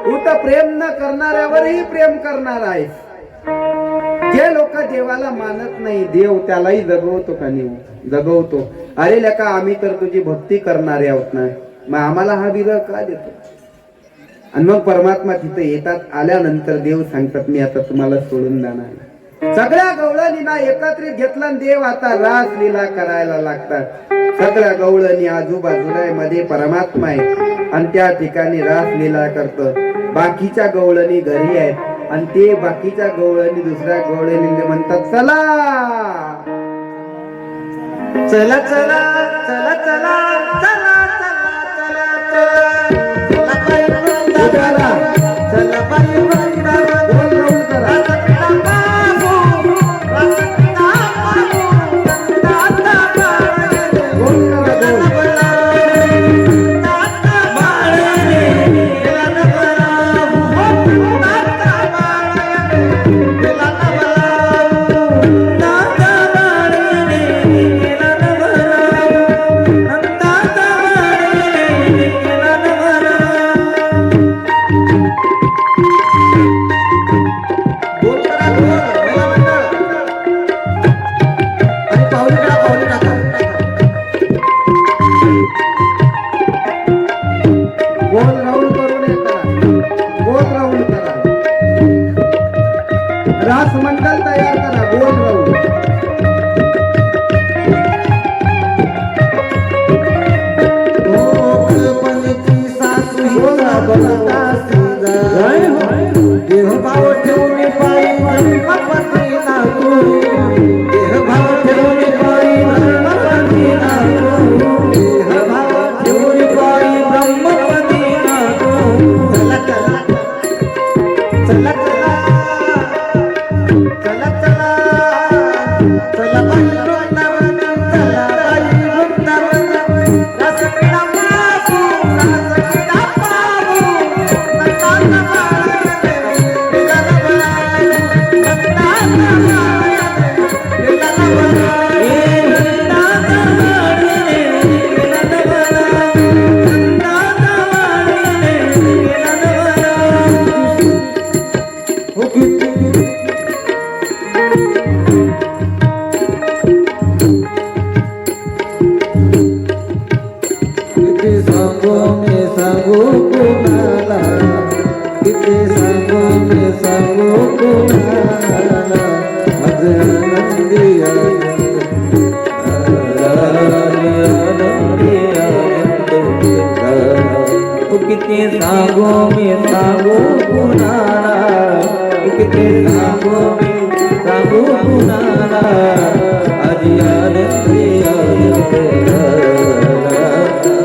तू तर प्रेम न करणाऱ्यावरही प्रेम करणार आहेस. जे लोक देवाला मानत नाही देव त्यालाही जगवतो का नाही जगवतो. अरे लेका आम्ही तर तुझी भक्ती करणारे आहोत ना मग आम्हाला हा विरह का देतो. आणि मग परमात्मा तिथे येतात. आल्यानंतर देव सांगतात मी आता तुम्हाला सोडून जाणार. सगळ्या गवळणींना एकत्रित घेतला देव आता रास लीला करायला लागतात. सगळ्या गवळणी आजूबाजूला मध्ये परमात्मा आहे आणि त्या ठिकाणी रास लीला करत. बाकीच्या गवळणी घरी आहेत आणि ते बाकीच्या गवळणी दुसऱ्या गवळणीने म्हणतात चला चला चला चला चला चला चला चला चला चला बाई वृंदावन बोल राऊंड करा. गोल राऊंड करून हे करा. गोल राऊंड करा. रास मंडल तयार करा. गोल राऊंड. देह भाव ठेवून पायी ब्रह्मपती नागू. देह भाव ठेवून पायी ब्रह्मपती नागू. देह भाव ठेवून पायी ब्रह्मपती नागू. चला चला चला चला चला चला चला बाई वृंदावन चला बाई वृंदावन. रसक्रीडा पाहू रसक्रीडा पाहू नंदाचा सांगू कुणाला किती सांगू कुणाला माझ आनंदी किती सांगू मी सांगू कुणाला किती सांगू मी सांगू कुणाला आजी आनंदी आनंद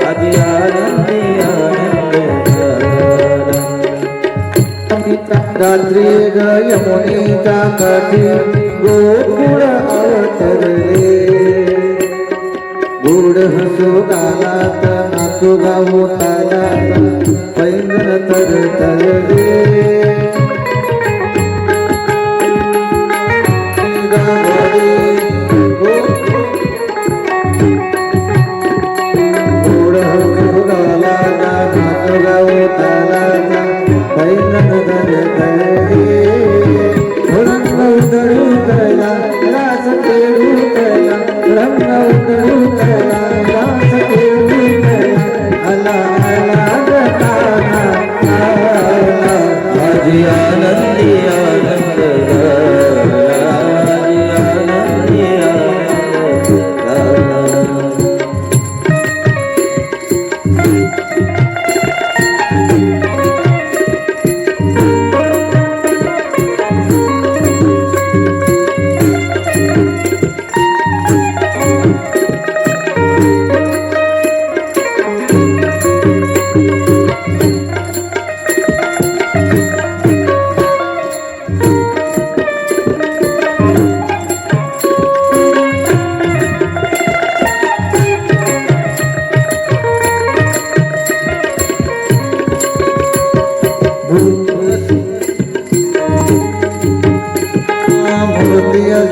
आजी आनंदी आनंद. रात्री यमुनेच्या काठी गोकुळ अवतरले. गोड हसू गालात नाचू गाऊ तालात पैंगण तरतरले. गोड हसू गालात नाचू गाऊ तालात पैंगण तरतरले. रंग उधळूतला रास खेळूतला रंग उधळूतला रास खेळूतला आला आला गताना आला आजी आनंदी आनंद आजी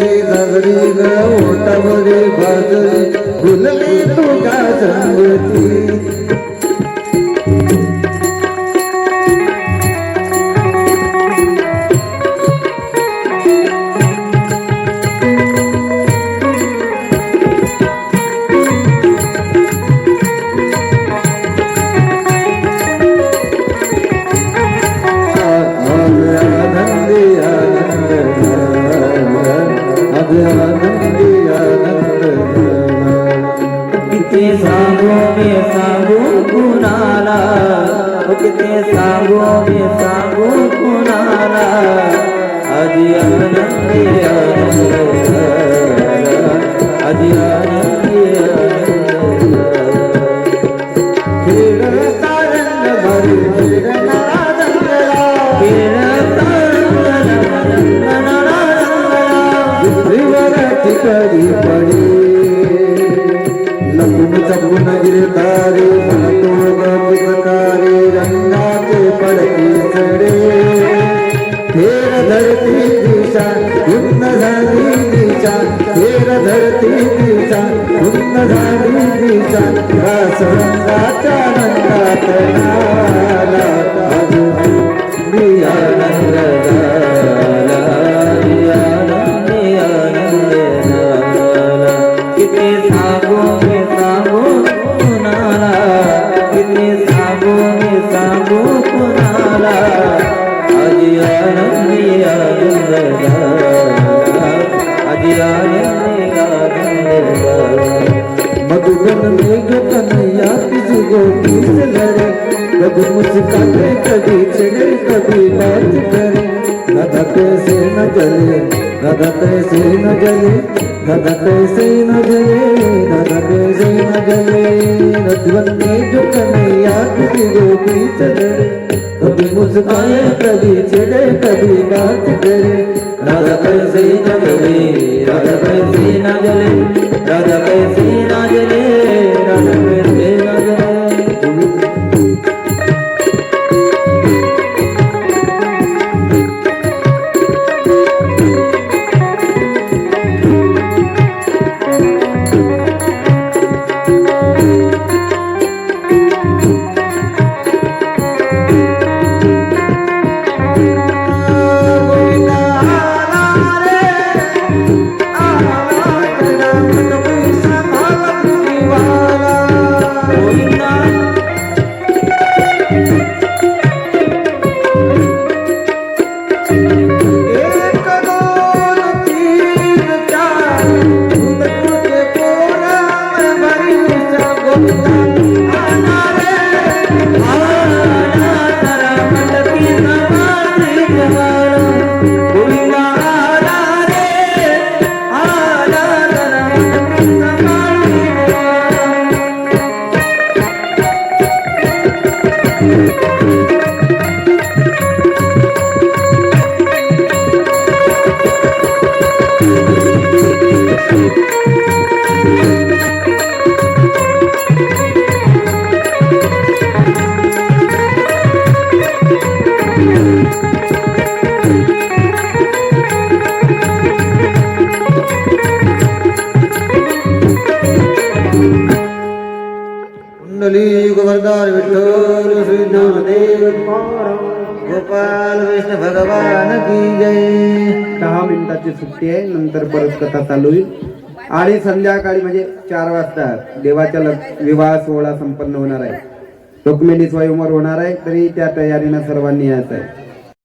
रे जागरी ग ओटावरी बाजरी फुलली तुझ्या संगती किती सांगू मी सांगू कुणाला किती सांगू मी सांगू कुणाला आजी आनंदी आनंद आजी आनंदी आनंद खेळ सारंग भरी खेळ नारंगला विवरती करी पडी लपून चपून गिरधारी म्हणतो गीतकारी रंगाचे पडकी चढे फेर धरती दिशा पुन्न झाली दिशा फेर धरती दिशा पुन्न झाली दिशा रास रंगाच्या रंगात नाला आनंदी आनंद झाला आनंदी आनंद झाला किती सांगू मी सांगू कुणाला किती सांगू मी सांगू कुणाला आजी आनंदी आनंद झाला आजी आनंदी आनंद झाला मधुबन में जो कन्हैया किसी गोपी से लड़े कभी मुस्काने कभी चिड़े कभी बात करे राधा कैसे न जले राधा कैसे न जले राधा कैसे न जले राधा कैसे न जले मधुबन में जो कन्हैया किसी गोपी से लड़े कभी मुस्काने कभी चिड़े कभी बात करे राधा कैसे न जले राधा कैसे न जले राधा कैसे न जले राधा कैसे न जले कुंडली गोवर्धन विठ्ठल श्री देव गोपाल कृष्ण भगवान की जय 10 मिनिटाची सुट्टी आहे नंतर परत कथा चालू होईल आणि संध्याकाळी म्हणजे 4 वाजता देवाच्या विवाह सोहळा संपन्न होणार आहे रुक्मिणी स्वयंवर होणार आहे तरी त्या तयारीनं सर्वांनी यायचं आहे